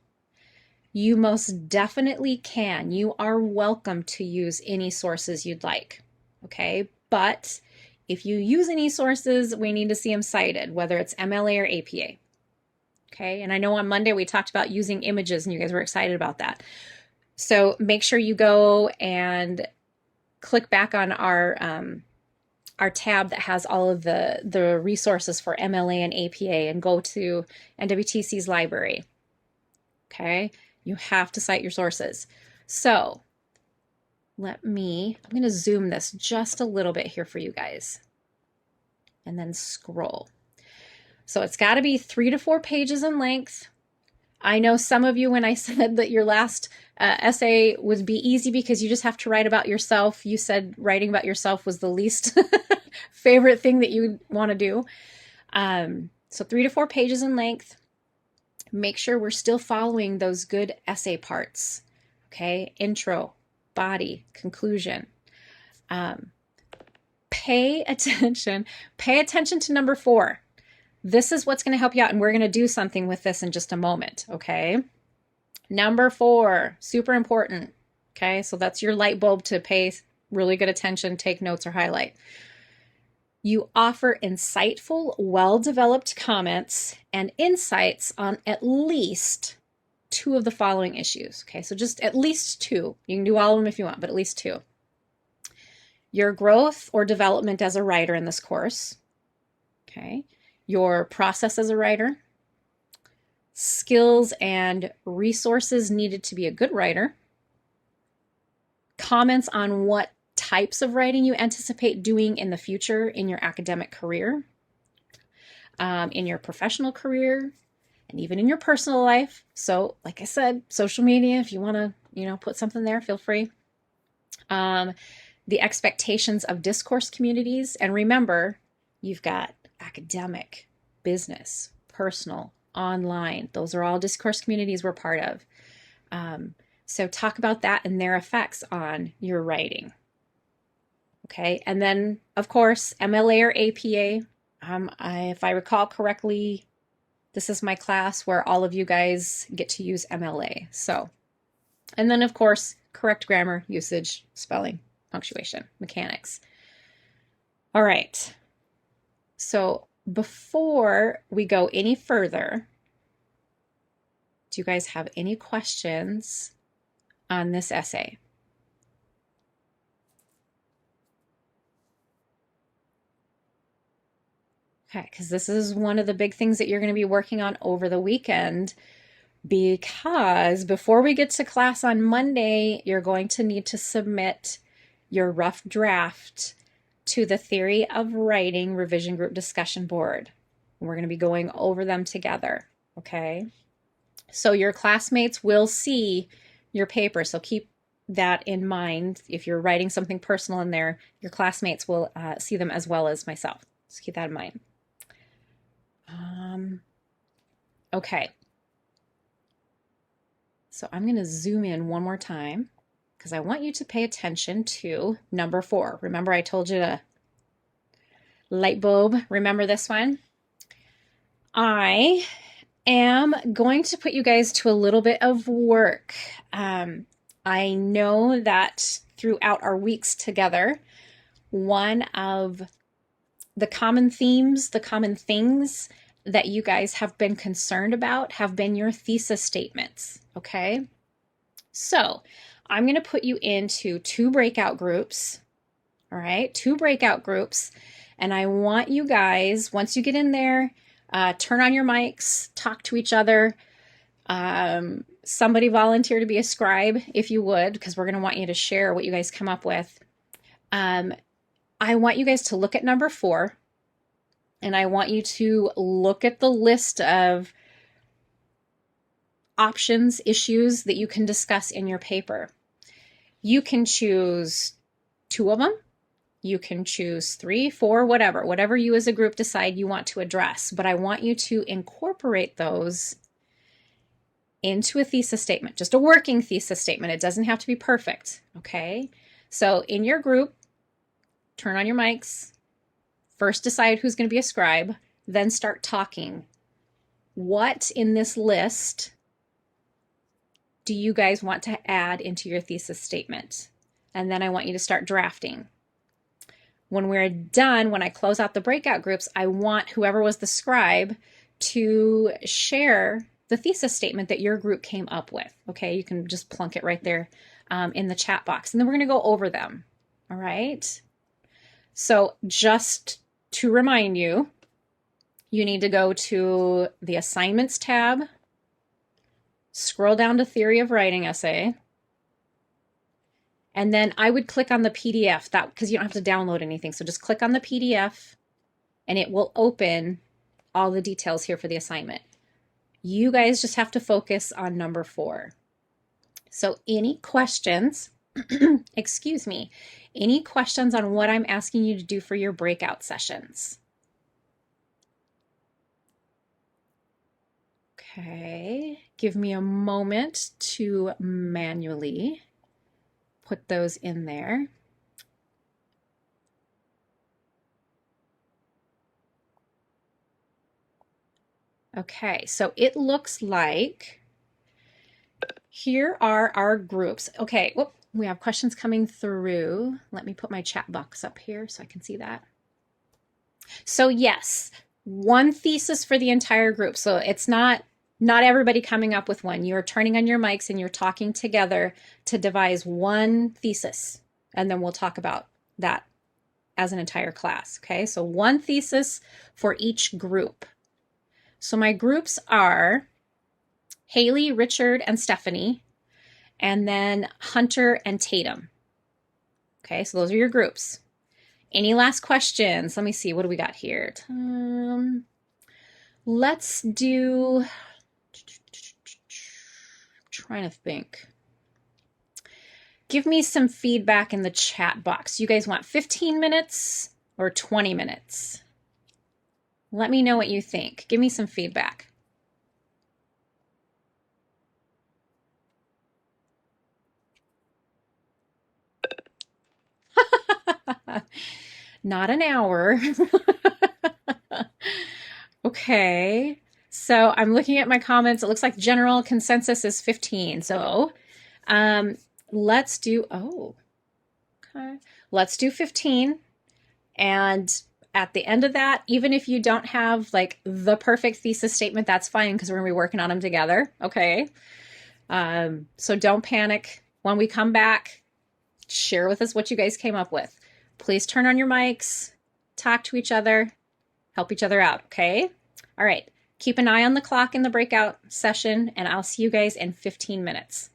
You most definitely can. You are welcome to use any sources you'd like, okay? But if you use any sources, we need to see them cited, whether it's MLA or APA, okay? And I know on Monday we talked about using images and you guys were excited about that. So make sure you go and click back on our tab that has all of the resources for MLA and APA and go to NWTC's library. Okay, you have to cite your sources. So I'm going to zoom this just a little bit here for you guys and then scroll. So it's got to be 3 to 4 pages in length. I know some of you, when I said that your last essay would be easy because you just have to write about yourself, you said writing about yourself was the least favorite thing that you want to do. So 3 to 4 pages in length. Make sure we're still following those good essay parts. Okay, intro, body, conclusion. Pay attention to number 4. This is what's going to help you out, and we're going to do something with this in just a moment, okay? Number 4, super important, okay? So that's your light bulb to pay really good attention, take notes, or highlight. You offer insightful, well-developed comments and insights on at least 2 of the following issues, okay? So just at least 2. You can do all of them if you want, but at least 2. Your growth or development as a writer in this course, okay? Your process as a writer, skills and resources needed to be a good writer, comments on what types of writing you anticipate doing in the future in your academic career, in your professional career, and even in your personal life. So, like I said, social media, if you want to, put something there, feel free. The expectations of discourse communities. And remember, you've got academic, business, personal, online. Those are all discourse communities we're part of. So talk about that and their effects on your writing. Okay, and then, of course, MLA or APA. If I recall correctly, this is my class where all of you guys get to use MLA. So And then, of course, correct grammar, usage, spelling, punctuation, mechanics. All right. So before we go any further, do you guys have any questions on this essay? Okay, because this is one of the big things that you're going to be working on over the weekend. Because before we get to class on Monday, you're going to need to submit your rough draft to the Theory of Writing Revision Group Discussion Board. We're going to be going over them together, okay? So your classmates will see your paper, so keep that in mind. If you're writing something personal in there, your classmates will see them as well as myself. So keep that in mind. Okay. So I'm going to zoom in one more time because I want you to pay attention to number 4. Remember I told you to light bulb, remember this one? I am going to put you guys to a little bit of work. I know that throughout our weeks together, one of the common themes, the common things that you guys have been concerned about have been your thesis statements, okay? So I'm going to put you into 2 breakout groups, all right? 2 breakout groups, and I want you guys, once you get in there, turn on your mics, talk to each other. Somebody volunteer to be a scribe if you would, because we're going to want you to share what you guys come up with. I want you guys to look at number 4, and I want you to look at the list of options, issues that you can discuss in your paper. You can choose 2 of them. You can choose 3, 4, whatever you as a group decide you want to address. But I want you to incorporate those into a thesis statement, just a working thesis statement. It doesn't have to be perfect, okay? So in your group, turn on your mics. First decide who's going to be a scribe, then start talking. What in this list do you guys want to add into your thesis statement? And then I want you to start drafting. When we're done, when I close out the breakout groups, I want whoever was the scribe to share the thesis statement that your group came up with. Okay, you can just plunk it right there in the chat box. And then we're going to go over them. All right. So just to remind you, you need to go to the assignments tab, scroll down to Theory of Writing essay, and then I would click on the PDF, that because you don't have to download anything. So just click on the PDF and it will open all the details here for the assignment. You guys just have to focus on number 4. So any questions, excuse me, any questions on what I'm asking you to do for your breakout sessions? Okay, give me a moment to manually put those in there. Okay, so it looks like here are our groups. Okay, whoop, we have questions coming through. Let me put my chat box up here so I can see that. So yes, one thesis for the entire group. So it's not everybody coming up with one. You're turning on your mics and you're talking together to devise one thesis. And then we'll talk about that as an entire class. Okay, so one thesis for each group. So my groups are Haley, Richard, and Stephanie, and then Hunter and Tatum. Okay, so those are your groups. Any last questions? Let me see. What do we got here? Let's do, I'm trying to think. Give me some feedback in the chat box. You guys want 15 minutes or 20 minutes? Let me know what you think. Give me some feedback. Not an hour. Okay. So I'm looking at my comments. It looks like general consensus is 15. So Um, let's do, okay. Let's do 15. And at the end of that, even if you don't have like the perfect thesis statement, that's fine because we're going to be working on them together. Okay. So don't panic. When we come back, share with us what you guys came up with. Please turn on your mics, talk to each other, help each other out. Okay. All right. Keep an eye on the clock in the breakout session, and I'll see you guys in 15 minutes.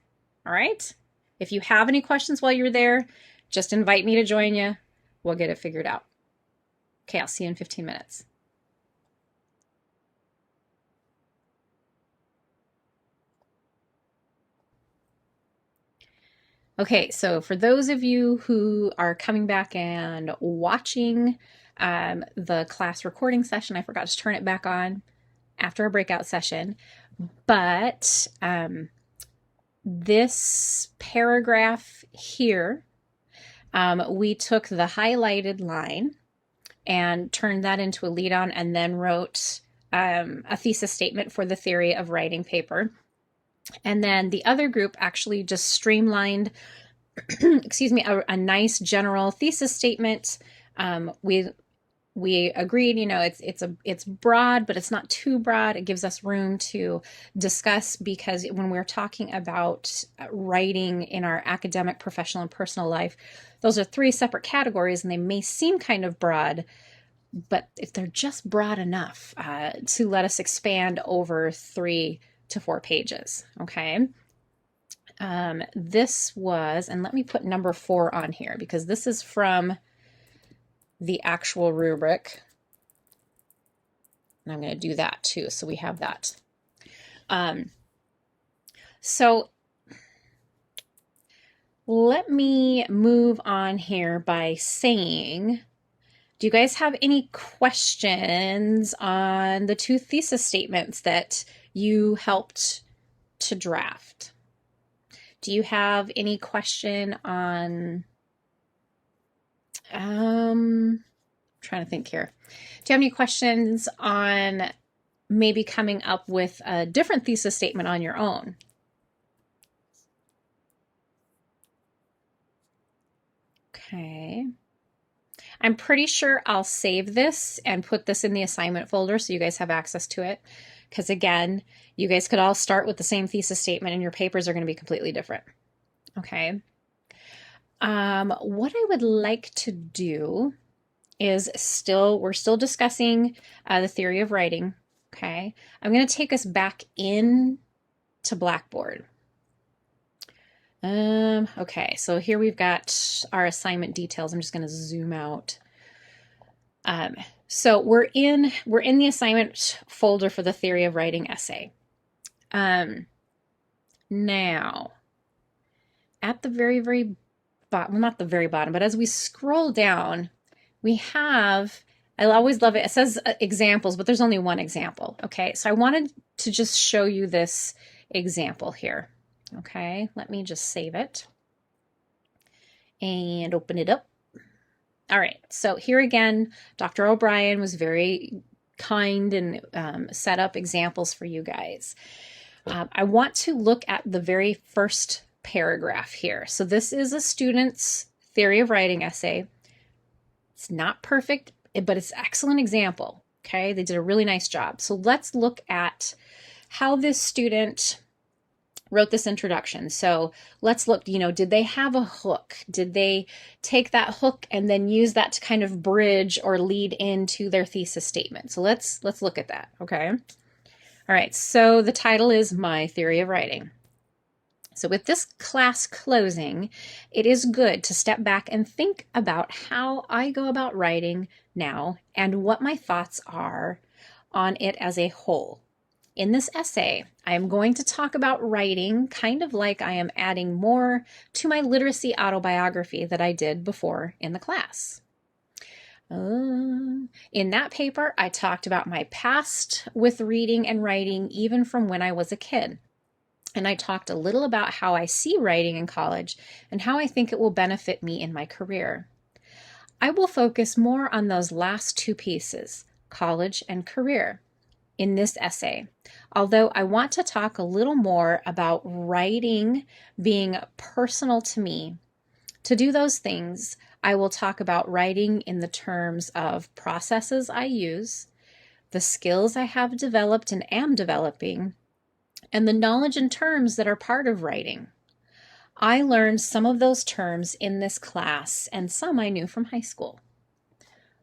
All right. If you have any questions while you're there, just invite me to join you. We'll get it figured out. Okay, I'll see you in 15 minutes. Okay, so for those of you who are coming back and watching the class recording session, I forgot to turn it back on after a breakout session, but this paragraph here, we took the highlighted line and turned that into a lead on and then wrote a thesis statement for the theory of writing paper. And then the other group actually just streamlined, excuse me, a nice general thesis statement. We agreed, it's broad, but it's not too broad. It gives us room to discuss because when we're talking about writing in our academic, professional, and personal life, those are three separate categories, and they may seem kind of broad, but if they're just broad enough to let us expand over 3 to 4 pages, okay? This was, and let me put number 4 on here because this is from the actual rubric. And I'm going to do that too, so we have that. So let me move on here by saying, do you guys have any questions on the 2 thesis statements that you helped to draft? Do you have any question on, I'm trying to think here. Do you have any questions on maybe coming up with a different thesis statement on your own? Okay. I'm pretty sure I'll save this and put this in the assignment folder so you guys have access to it. Because again, you guys could all start with the same thesis statement and your papers are going to be completely different. Okay. What I would like to do is we're still discussing the theory of writing. Okay. I'm going to take us back in to Blackboard. Okay, so here we've got our assignment details. I'm just going to zoom out. So we're in the assignment folder for the theory of writing essay. Now, at the very, very bottom, well, not the very bottom, but as we scroll down, we have, I always love it. It says examples, but there's only one example. Okay, so I wanted to just show you this example here. Okay, let me just save it and open it up. All right, so here again, Dr. O'Brien was very kind and set up examples for you guys. I want to look at the very first paragraph here. So this is a student's theory of writing essay. It's not perfect, but it's an excellent example. Okay, they did a really nice job. So let's look at how this student wrote this introduction. So let's look, did they have a hook? Did they take that hook and then use that to kind of bridge or lead into their thesis statement? So let's look at that, okay? All right, so the title is My Theory of Writing. So with this class closing, it is good to step back and think about how I go about writing now and what my thoughts are on it as a whole. In this essay, I am going to talk about writing kind of like I am adding more to my literacy autobiography that I did before in the class. In that paper, I talked about my past with reading and writing even from when I was a kid. And I talked a little about how I see writing in college and how I think it will benefit me in my career. I will focus more on those last 2 pieces, college and career. in this essay. Although I want to talk a little more about writing being personal to me. To do those things, I will talk about writing in the terms of processes I use, the skills I have developed and am developing, and the knowledge and terms that are part of writing. I learned some of those terms in this class, and some I knew from high school.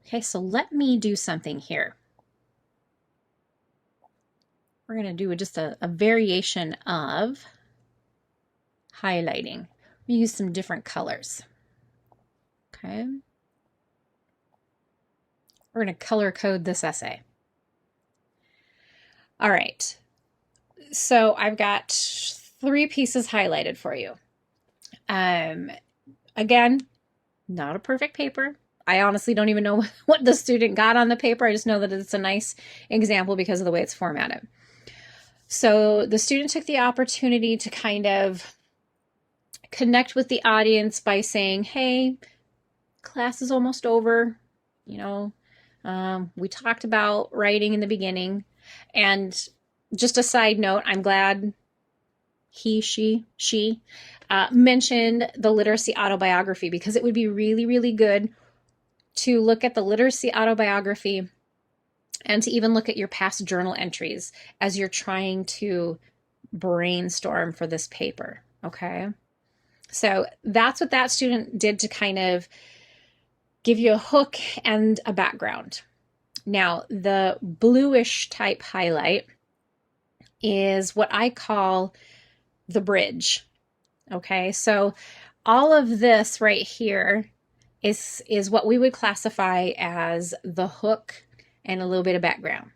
Okay, so let me do something here. We're going to do just a variation of highlighting. We use some different colors. Okay. We're going to color code this essay. All right. So I've got 3 pieces highlighted for you. Again, not a perfect paper. I honestly don't even know what the student got on the paper. I just know that it's a nice example because of the way it's formatted. So the student took the opportunity to kind of connect with the audience by saying, hey, class is almost over. You know, we talked about writing in the beginning. And just a side note, I'm glad she mentioned the literacy autobiography, because it would be really, really good to look at the literacy autobiography and to even look at your past journal entries as you're trying to brainstorm for this paper. Okay. So that's what that student did to kind of give you a hook and a background. Now, the bluish type highlight is what I call the bridge. Okay, so all of this right here is what we would classify as the hook and a little bit of background.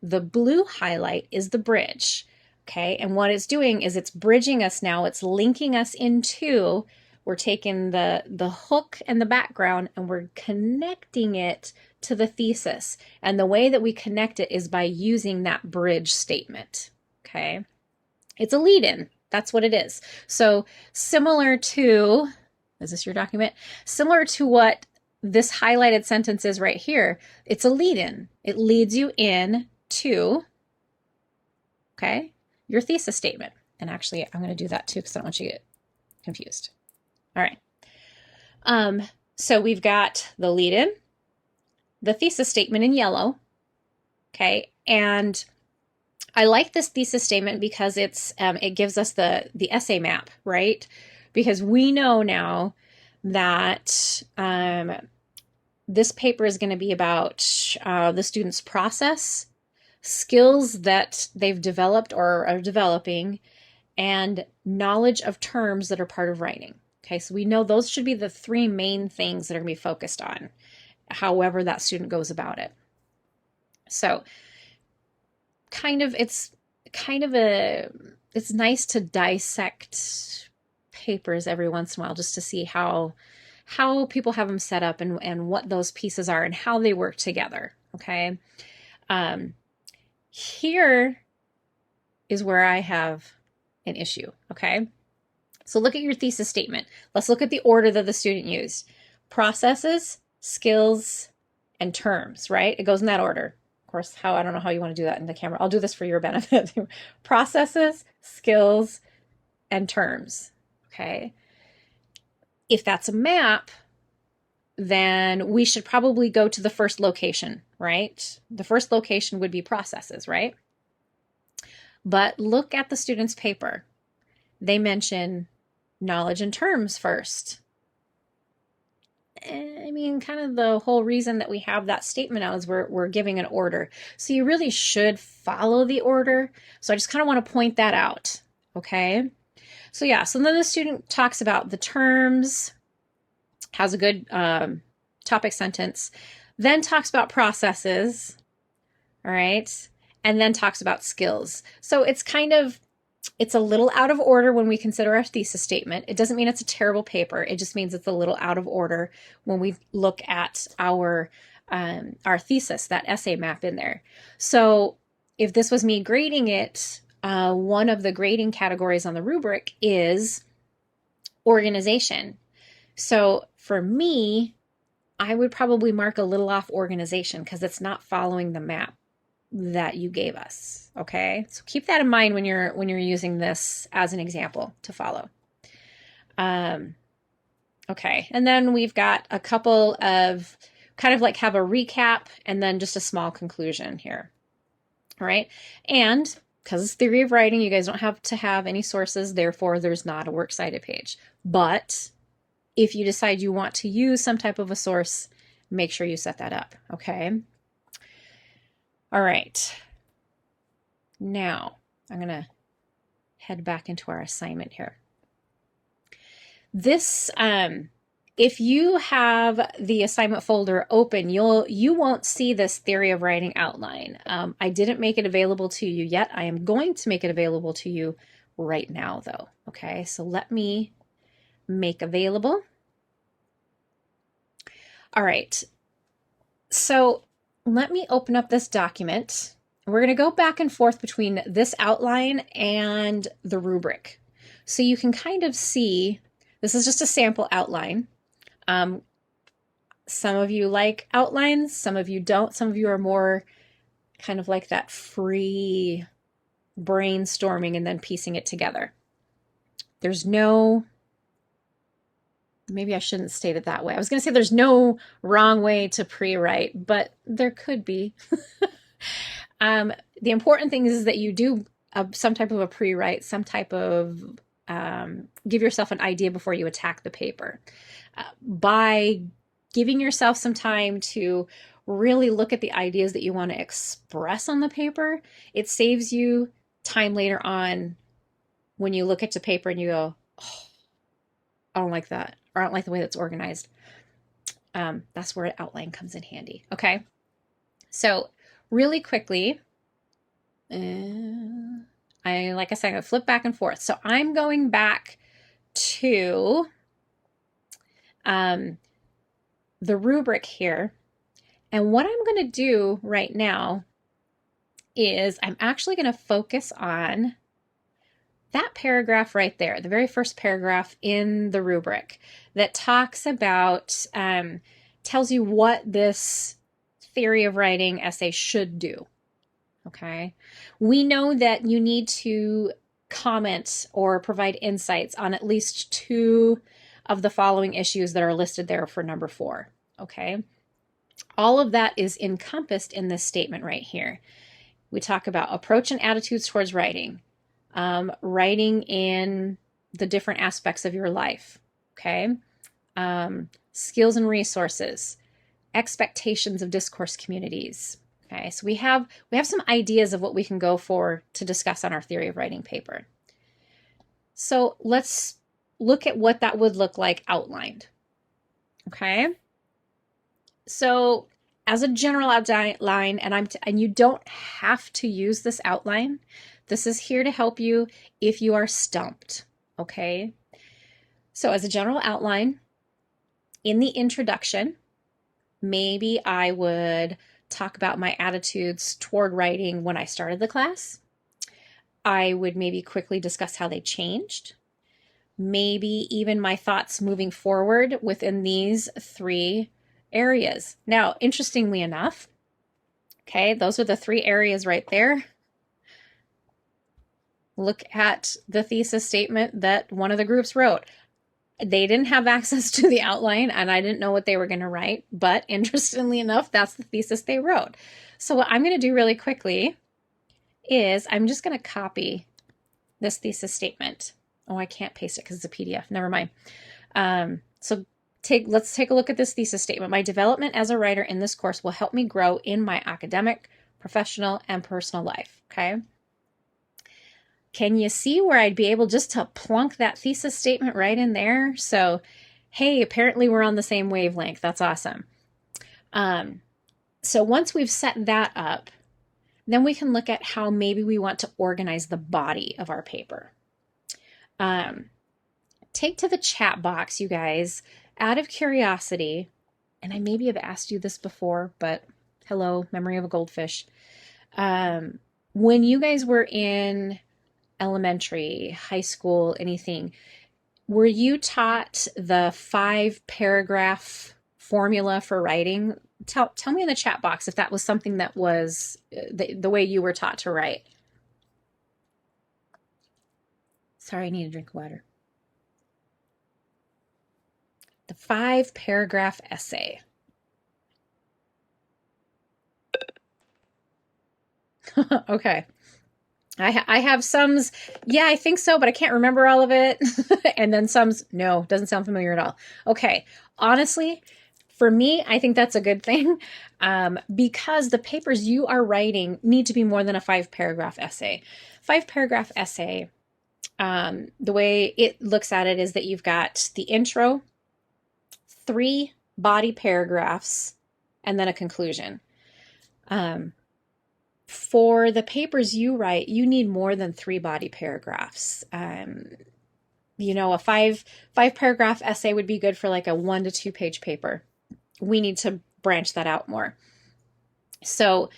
The blue highlight is the bridge. Okay, and what it's doing is it's bridging us now. It's linking us into, we're taking the hook and the background and we're connecting it to the thesis. And the way that we connect it is by using that bridge statement. Okay, it's a lead-in. That's what it is. So similar to, is this your document? Similar to what this highlighted sentence is right here, it's a lead-in. It leads you in to, okay, your thesis statement. And actually, I'm going to do that too because I don't want you to get confused. All right. So we've got the lead-in, the thesis statement in yellow, okay, and I like this thesis statement because it gives us the essay map, right? Because we know now that this paper is going to be about the student's process, skills that they've developed or are developing, and knowledge of terms that are part of writing. Okay, so we know those should be the 3 main things that are going to be focused on, however that student goes about it. So it's nice to dissect papers every once in a while just to see how people have them set up and what those pieces are and how they work together. Okay. Here is where I have an issue. Okay. So look at your thesis statement. Let's look at the order that the student used. Processes, skills, and terms, right? It goes in that order. Of course, I don't know how you want to do that in the camera. I'll do this for your benefit. Processes, skills, and terms. Okay. If that's a map, then we should probably go to the first location, right? The first location would be processes, right? But look at the student's paper. They mention knowledge and terms first. I mean, kind of the whole reason that we have that statement out is we're giving an order. So you really should follow the order. So I just kind of want to point that out. Okay. So yeah, so then the student talks about the terms, has a good topic sentence, then talks about processes, all right, and then talks about skills. So it's a little out of order when we consider our thesis statement. It doesn't mean it's a terrible paper. It just means it's a little out of order when we look at our thesis, that essay map in there. So if this was me grading it, one of the grading categories on the rubric is organization. So for me, I would probably mark a little off organization because it's not following the map. that you gave us. Okay, so keep that in mind when you're using this as an example to follow. Okay, and then we've got a couple of kind of like have a recap and then just a small conclusion here. All right, and because it's theory of writing, you guys don't have to have any sources, therefore there's not a works cited page. But if you decide you want to use some type of a source, make sure you set that up, okay? All right. Now, I'm going to head back into our assignment here. This, if you have the assignment folder open, you won't see this theory of writing outline. I didn't make it available to you yet. I am going to make it available to you right now, though. Okay, so let me make available. All right, so let me open up this document. We're going to go back and forth between this outline and the rubric. So you can kind of see, this is just a sample outline. Some of you like outlines, some of you don't. Some of you are more kind of like that free brainstorming and then piecing it together. There's no, maybe I shouldn't state it that way. I was going to say there's no wrong way to pre-write, but there could be. The important thing is that you do some type of a pre-write, some type of give yourself an idea before you attack the paper. By giving yourself some time to really look at the ideas that you want to express on the paper, it saves you time later on when you look at the paper and you go, oh, I don't like that, or I don't like the way that's organized. That's where an outline comes in handy. Okay, so really quickly, like I said, I'm going to flip back and forth. So I'm going back to the rubric here. And what I'm going to do right now is I'm actually going to focus on that paragraph right there, the very first paragraph in the rubric that talks about, tells you what this theory of writing essay should do. Okay. We know that you need to comment or provide insights on at least 2 of the following issues that are listed there for number 4. Okay. All of that is encompassed in this statement right here. We talk about approach and attitudes towards writing, writing in the different aspects of your life. Okay. Skills and resources, expectations of discourse communities. Okay, so we have some ideas of what we can go for to discuss on our theory of writing paper. So let's look at what that would look like outlined. Okay, so as a general outline, and you don't have to use this outline. This is here to help you if you are stumped. Okay, so as a general outline, in the introduction, maybe I would talk about my attitudes toward writing when I started the class. I would maybe quickly discuss how they changed. Maybe even my thoughts moving forward within these 3 areas. Now, interestingly enough, okay, those are the 3 areas right there. Look at the thesis statement that one of the groups wrote. They didn't have access to the outline and I didn't know what they were going to write, but interestingly enough, that's the thesis they wrote. So what I'm going to do really quickly is I'm just going to copy this thesis statement. Oh, I can't paste it because it's a PDF. Never mind. Let's take a look at this thesis statement. My development as a writer in this course will help me grow in my academic, professional, and personal life. Okay. Can you see where I'd be able just to plunk that thesis statement right in there? So, hey, apparently we're on the same wavelength. That's awesome. So once we've set that up, then we can look at how maybe we want to organize the body of our paper. Take to the chat box, you guys, out of curiosity, and I maybe have asked you this before, but hello, memory of a goldfish. When you guys were in elementary, high school, anything, were you taught the 5-paragraph formula for writing, tell me in the chat box if that was something that was the way you were taught to write. Sorry, I need a drink of water. The 5-paragraph essay. Okay. I have some's, yeah, I think so, but I can't remember all of it. And then some's, no, doesn't sound familiar at all. Okay. Honestly, for me, I think that's a good thing, because the papers you are writing need to be more than a 5-paragraph essay. 5-paragraph essay, the way it looks at it is that you've got the intro, 3 body paragraphs, and then a conclusion. For the papers you write, you need more than 3 body paragraphs. A 5-paragraph essay would be good for like a 1 to 2 page paper. We need to branch that out more. So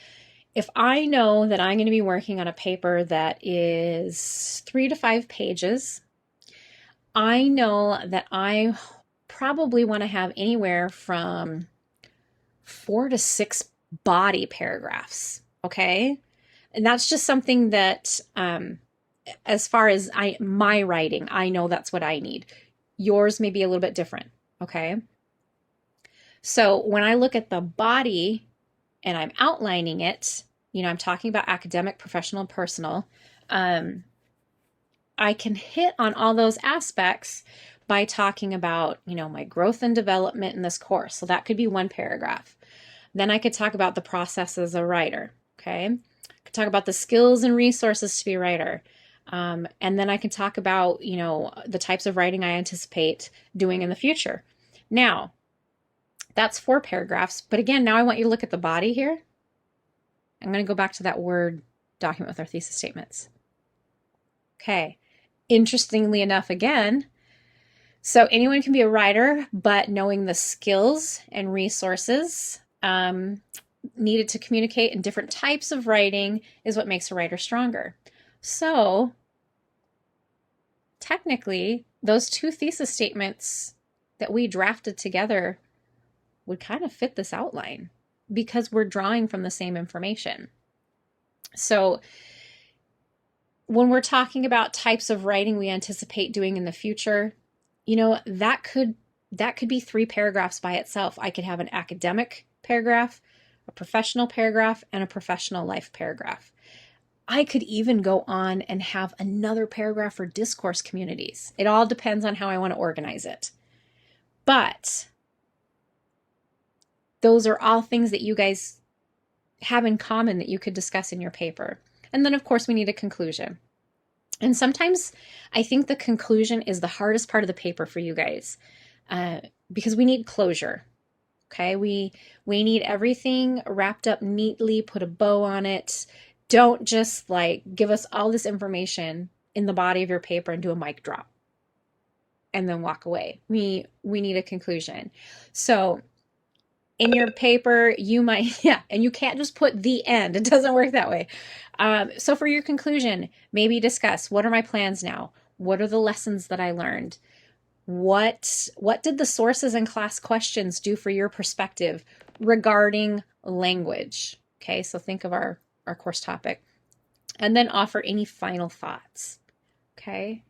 if I know that I'm going to be working on a paper that is 3 to 5 pages, I know that I probably want to have anywhere from 4 to 6 body paragraphs. Okay. And that's just something that, as far as my writing, I know that's what I need. Yours may be a little bit different. Okay. So when I look at the body and I'm outlining it, I'm talking about academic, professional, and personal. I can hit on all those aspects by talking about, my growth and development in this course. So that could be 1 paragraph. Then I could talk about the process as a writer. Okay. I could talk about the skills and resources to be a writer. And then I can talk about, the types of writing I anticipate doing in the future. Now, that's 4 paragraphs. But again, now I want you to look at the body here. I'm going to go back to that Word document with our thesis statements. Okay. Interestingly enough, again, so anyone can be a writer, but knowing the skills and resources needed to communicate in different types of writing is what makes a writer stronger. So technically, those 2 thesis statements that we drafted together would kind of fit this outline because we're drawing from the same information. So when we're talking about types of writing we anticipate doing in the future, that could be 3 paragraphs by itself. I could have an academic paragraph, a professional paragraph, and a professional life paragraph. I could even go on and have another paragraph for discourse communities. It all depends on how I want to organize it. But those are all things that you guys have in common that you could discuss in your paper. And then, of course, we need a conclusion. And sometimes I think the conclusion is the hardest part of the paper for you guys, because we need closure. Okay, we need everything wrapped up neatly, put a bow on it. Don't just give us all this information in the body of your paper and do a mic drop and then walk away. We need a conclusion. So in your paper, you might, and you can't just put the end. It doesn't work that way. So for your conclusion, maybe discuss, what are my plans now? What are the lessons that I learned? What did the sources and class questions do for your perspective regarding language? Okay, so think of our course topic. And then offer any final thoughts. Okay.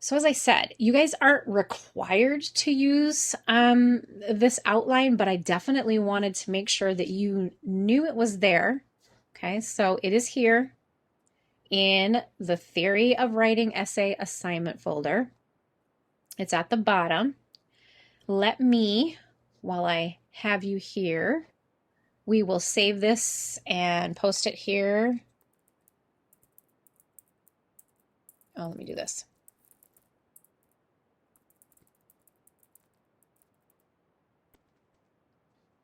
So as I said, you guys aren't required to use this outline, but I definitely wanted to make sure that you knew it was there. Okay, so it is here in the Theory of Writing Essay Assignment folder. It's at the bottom. Let me, while I have you here, we will save this and post it here. Oh, let me do this.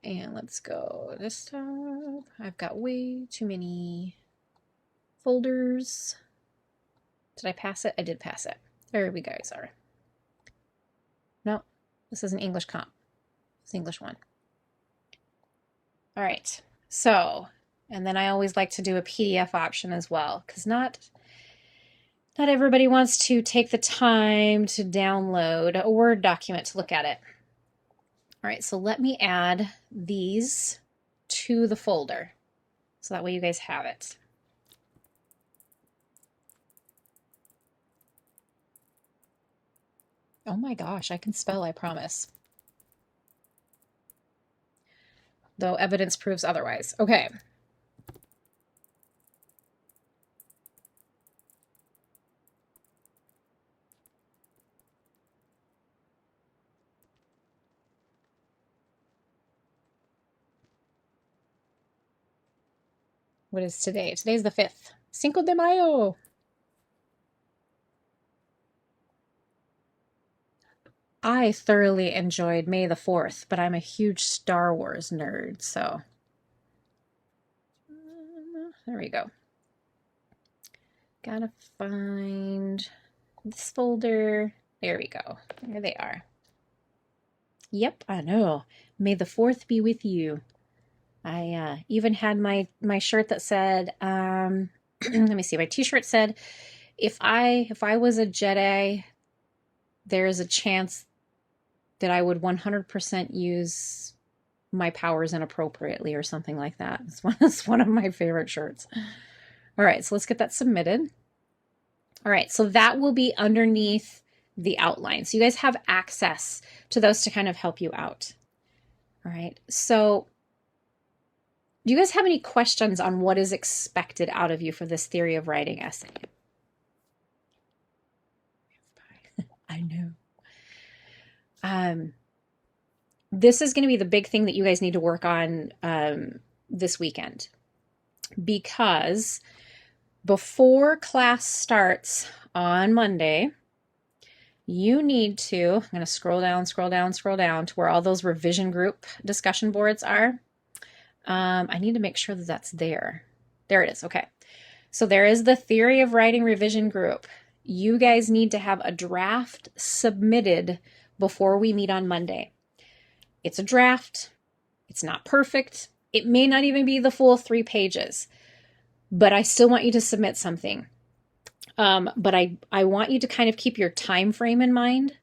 And let's go desktop. I've got way too many folders. Did I pass it? I did pass it. There we go, sorry. No, this is an English comp. It's the English one. All right, so, and then I always like to do a PDF option as well, because not everybody wants to take the time to download a Word document to look at it. All right, so let me add these to the folder so that way you guys have it. Oh my gosh, I can spell, I promise. Though evidence proves otherwise. Okay. What is today? Today's the 5th. Cinco de Mayo. I thoroughly enjoyed May the 4th, but I'm a huge Star Wars nerd, so there we go. Gotta find this folder. There we go. There they are. Yep, I know. May the 4th be with you. I even had my shirt that said, let me see, my t-shirt said, if I was a Jedi, there is a chance that I would 100% use my powers inappropriately or something like that. It's one of my favorite shirts. All right, so let's get that submitted. All right, so that will be underneath the outline. So you guys have access to those to kind of help you out. All right, so do you guys have any questions on what is expected out of you for this theory of writing essay? I know. This is going to be the big thing that you guys need to work on this weekend, because before class starts on Monday, you need to, I'm going to scroll down to where all those revision group discussion boards are. I need to make sure that that's there. There it is. Okay. So there is the theory of writing revision group. You guys need to have a draft submitted before we meet on Monday. It's a draft. It's not perfect. It may not even be the full 3 pages, but I still want you to submit something. But I want you to kind of keep your time frame in mind.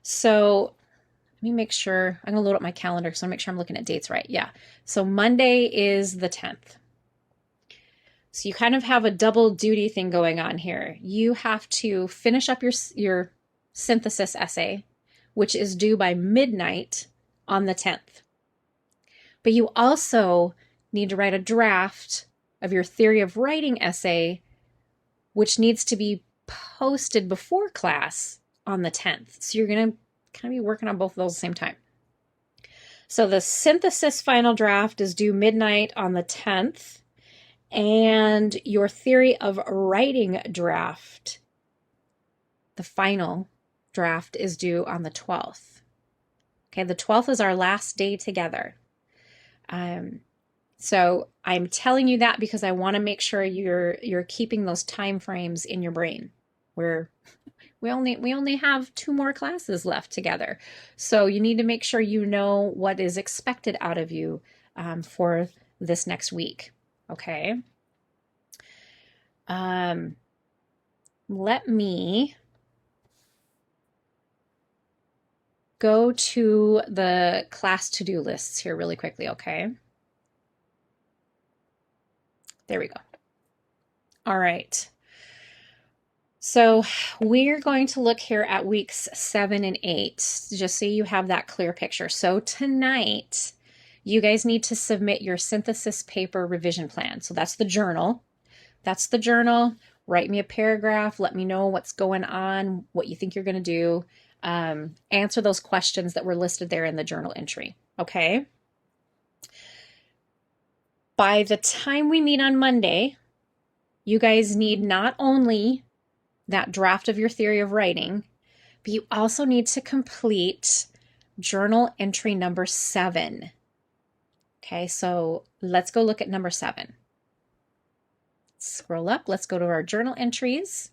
So let me make sure, I'm going to load up my calendar so I make sure I'm looking at dates right. Yeah. So Monday is the 10th. So you kind of have a double duty thing going on here. You have to finish up your synthesis essay, which is due by midnight on the 10th. But you also need to write a draft of your theory of writing essay, which needs to be posted before class on the 10th. So you're going to kind of be working on both of those at the same time. So the synthesis final draft is due midnight on the 10th, and your theory of writing draft, the final draft, is due on the 12th. Okay, the 12th is our last day together. So I'm telling you that because I want to make sure you're keeping those time frames in your brain. We only have 2 more classes left together. So you need to make sure you know what is expected out of you for this next week. Okay. Let me go to the class to-do lists here really quickly, okay? There we go. All right. So we're going to look here at weeks 7 and 8, just so you have that clear picture. So tonight, you guys need to submit your synthesis paper revision plan. So that's the journal. Write me a paragraph. Let me know what's going on, what you think you're going to do. Answer those questions that were listed there in the journal entry. Okay. By the time we meet on Monday, you guys need not only that draft of your theory of writing, but you also need to complete journal entry number 7. Okay, so let's go look at number 7. Scroll up, let's go to our journal entries.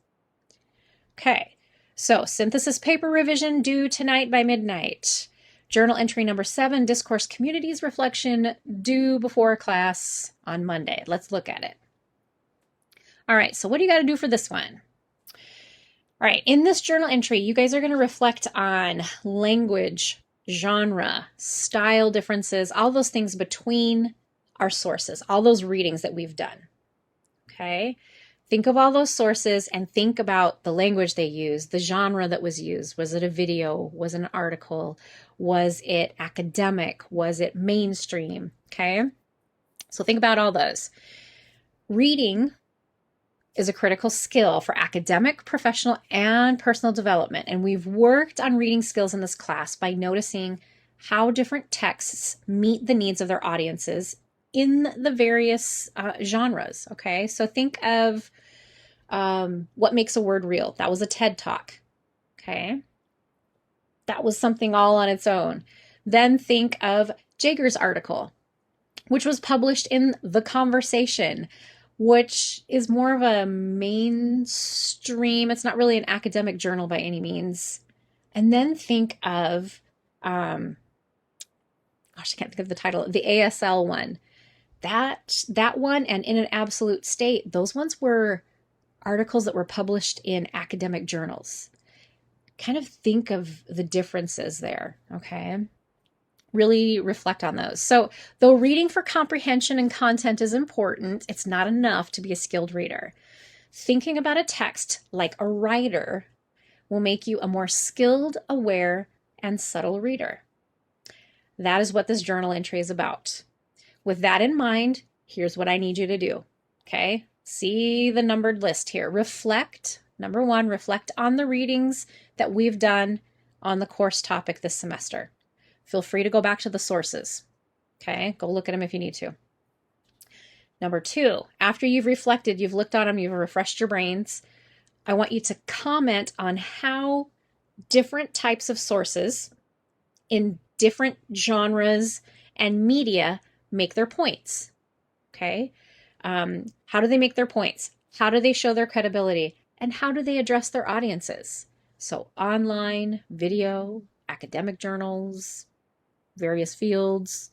Okay, so synthesis paper revision due tonight by midnight. Journal entry number 7, discourse communities reflection due before class on Monday. Let's look at it. All right, so what do you got to do for this one? All right, in this journal entry, you guys are going to reflect on language genre, style differences, all those things between our sources, all those readings that we've done. Okay. Think of all those sources and think about the language they used, the genre that was used. Was it a video? Was it an article? Was it academic? Was it mainstream? Okay. So think about all those. Reading is a critical skill for academic, professional, and personal development. And we've worked on reading skills in this class by noticing how different texts meet the needs of their audiences in the various genres. Okay, so think of what makes a word real. That was a TED Talk. Okay, that was something all on its own. Then think of Jager's article, which was published in The Conversation, which is more of a mainstream, it's not really an academic journal by any means. And then think of, I can't think of the title, the ASL one. That one and In an Absolute State, those ones were articles that were published in academic journals. Kind of think of the differences there, okay? Really reflect on those. So, though reading for comprehension and content is important, it's not enough to be a skilled reader. Thinking about a text like a writer will make you a more skilled, aware, and subtle reader. That is what this journal entry is about. With that in mind, here's what I need you to do. Okay? See the numbered list here. Reflect. Number 1, reflect on the readings that we've done on the course topic this semester. Feel free to go back to the sources. Okay, go look at them if you need to. Number 2, after you've reflected, you've looked on them, you've refreshed your brains, I want you to comment on how different types of sources in different genres and media make their points. Okay, how do they make their points? How do they show their credibility? And how do they address their audiences? So online, video, academic journals, various fields,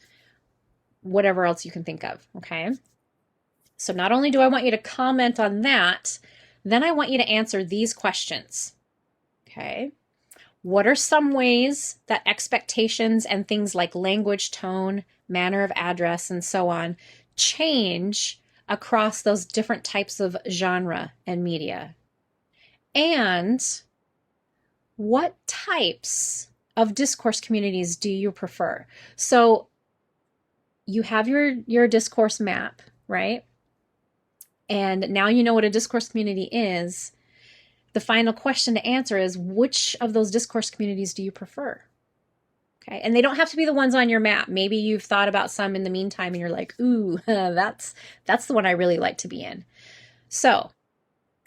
whatever else you can think of, okay? So not only do I want you to comment on that, then I want you to answer these questions, okay? What are some ways that expectations and things like language, tone, manner of address, and so on change across those different types of genre and media? And what types of discourse communities do you prefer? So you have your discourse map, right? And now you know what a discourse community is. The final question to answer is, which of those discourse communities do you prefer? Okay, and they don't have to be the ones on your map. Maybe you've thought about some in the meantime and you're like, ooh, that's the one I really like to be in. So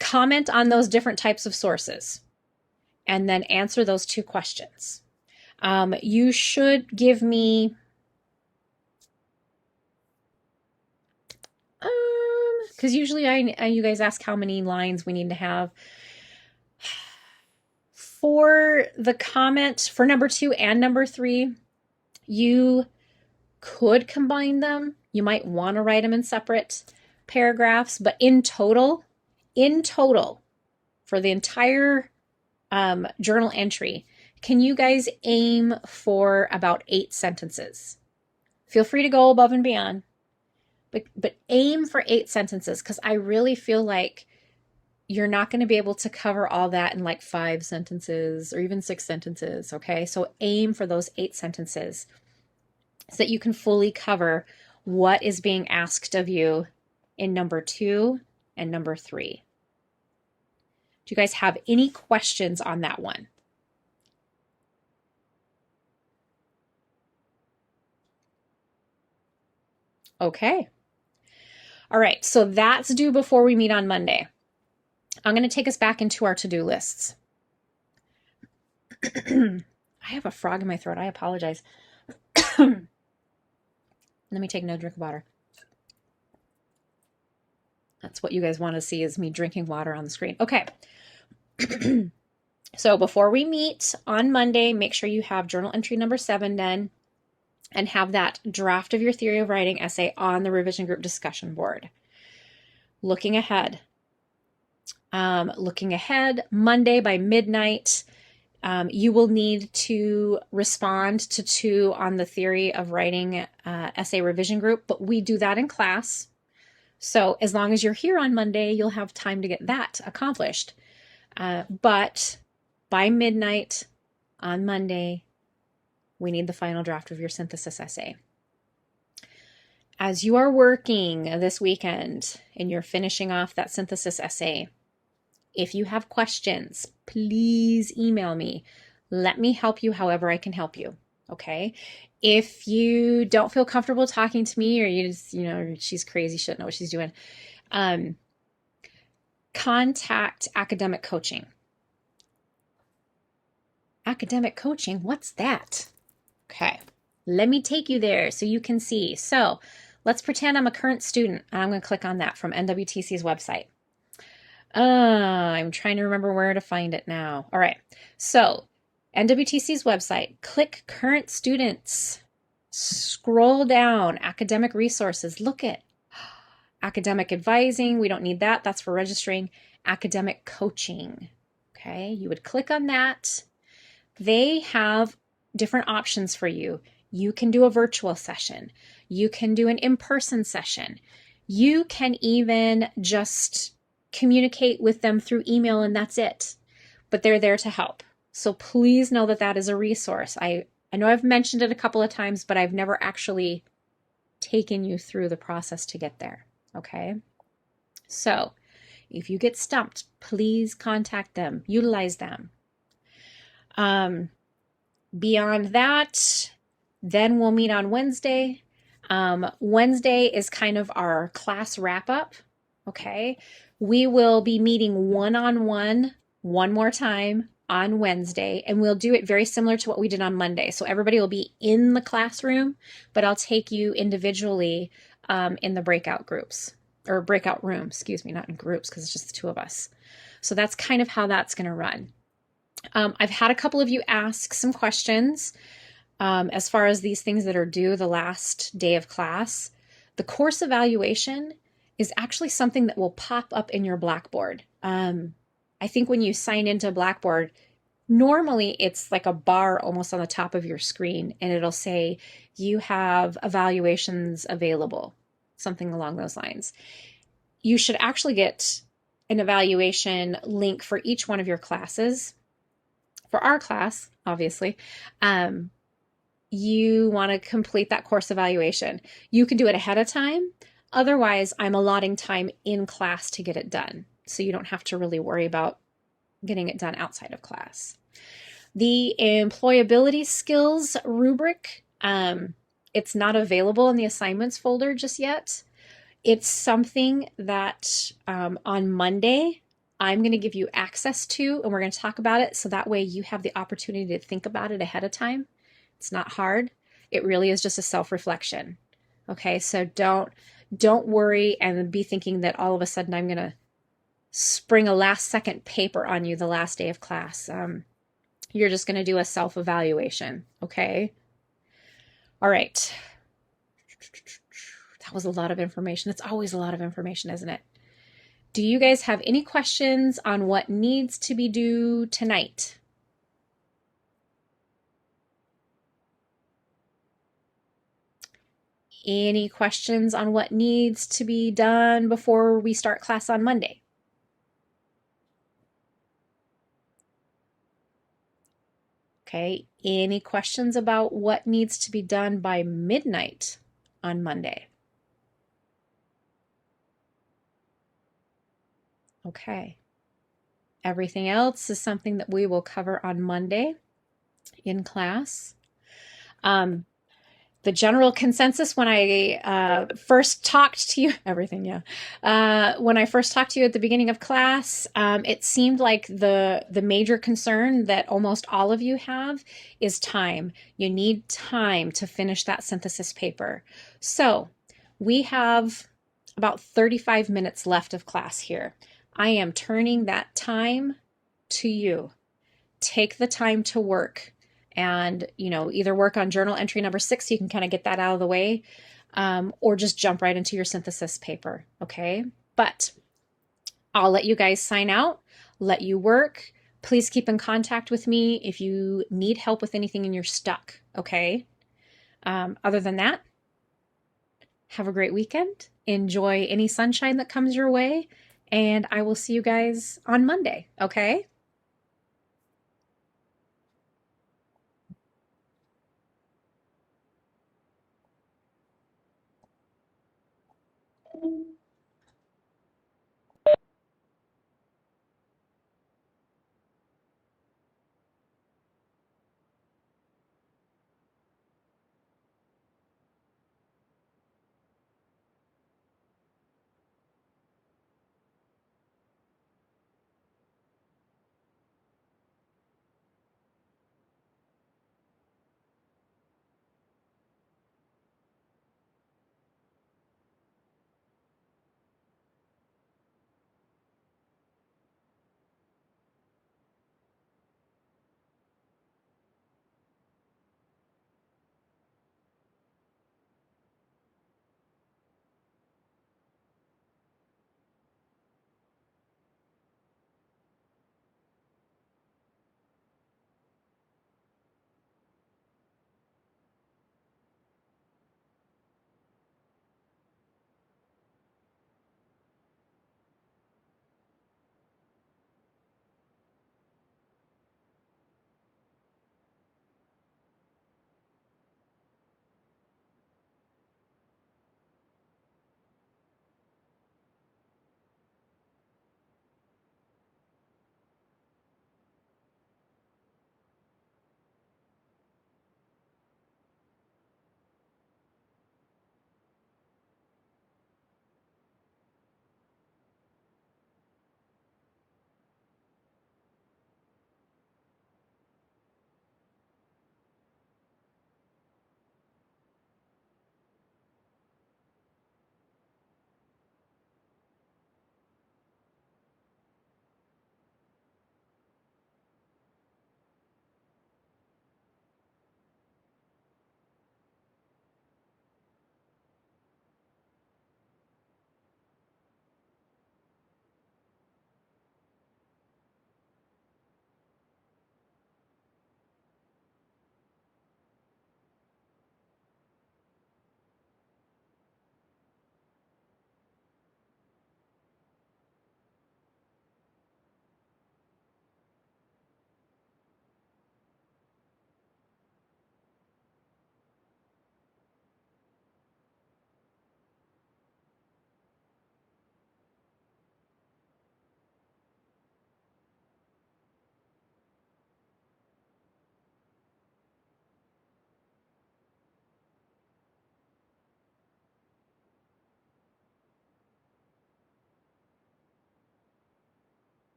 comment on those different types of sources and then answer those 2 questions. You should give me because usually you guys ask how many lines we need to have. For the comment for number 2 and number 3, you could combine them. You might want to write them in separate paragraphs, but in total, for the entire journal entry, can you guys aim for about 8 sentences? Feel free to go above and beyond, but aim for 8 sentences, because I really feel like you're not going to be able to cover all that in like 5 sentences or even 6 sentences, okay? So aim for those 8 sentences so that you can fully cover what is being asked of you in number 2 and number 3. Do you guys have any questions on that one? Okay. All right, so that's due before we meet on Monday. I'm going to take us back into our to-do lists. I have a frog in my throat. I apologize. Let me take another drink of water. That's what you guys want to see, is me drinking water on the screen. Okay. So before we meet on Monday, make sure you have journal entry number 7 done and have that draft of your theory of writing essay on the revision group discussion board. Looking ahead, Monday by midnight, You will need to respond to 2 on the theory of writing essay revision group, but we do that in class. So as long as you're here on Monday, you'll have time to get that accomplished. But by midnight on Monday, we need the final draft of your synthesis essay. As you are working this weekend and you're finishing off that synthesis essay, if you have questions, please email me. Let me help you however I can help you. Okay. If you don't feel comfortable talking to me, or you just, she's crazy, she doesn't know what she's doing, contact academic coaching. Academic coaching, what's that? Okay. Let me take you there so you can see. So let's pretend I'm a current student. I'm going to click on that from NWTC's website. I'm trying to remember where to find it now. All right. So NWTC's website, click current students, scroll down, academic resources, look at academic advising. We don't need that. That's for registering. Academic coaching. Okay. You would click on that. They have different options for you. You can do a virtual session. You can do an in-person session. You can even just communicate with them through email and that's it. But they're there to help. So please know that that is a resource. I know I've mentioned it a couple of times, but I've never actually taken you through the process to get there. Okay? So if you get stumped, please contact them. Utilize them. Beyond that, then we'll meet on Wednesday. Wednesday is kind of our class wrap up. Okay. We will be meeting one-on-one one more time on Wednesday, and we'll do it very similar to what we did on Monday. So everybody will be in the classroom, but I'll take you individually in the breakout groups or breakout rooms, excuse me, not in groups because it's just the 2 of us. So that's kind of how that's going to run. I've had a couple of you ask some questions as far as these things that are due the last day of class. The course evaluation is actually something that will pop up in your Blackboard. I think when you sign into Blackboard, normally it's like a bar almost on the top of your screen, and it'll say you have evaluations available, something along those lines. You should actually get an evaluation link for each one of your classes. For our class, obviously, you want to complete that course evaluation. You can do it ahead of time. Otherwise, I'm allotting time in class to get it done. So you don't have to really worry about getting it done outside of class. The employability skills rubric, it's not available in the assignments folder just yet. It's something that on Monday, I'm going to give you access to, and we're going to talk about it. So that way you have the opportunity to think about it ahead of time. It's not hard. It really is just a self-reflection. Okay. So don't worry and be thinking that all of a sudden I'm going to spring a last second paper on you the last day of class. You're just going to do a self-evaluation. Okay. All right. That was a lot of information. It's always a lot of information, isn't it? Do you guys have any questions on what needs to be due tonight? Any questions on what needs to be done before we start class on Monday? Okay, any questions about what needs to be done by midnight on Monday? Okay. Everything else is something that we will cover on Monday in class. The general consensus when I first talked to you, when I first talked to you at the beginning of class, it seemed like the major concern that almost all of you have is time. You need time to finish that synthesis paper. So we have about 35 minutes left of class here. I am turning that time to you. Take the time to work. And, either work on journal entry number 6 so you can kind of get that out of the way, or just jump right into your synthesis paper, okay? But I'll let you guys sign out, let you work. Please keep in contact with me if you need help with anything and you're stuck, okay? Other than that, have a great weekend. Enjoy any sunshine that comes your way. And I will see you guys on Monday, okay?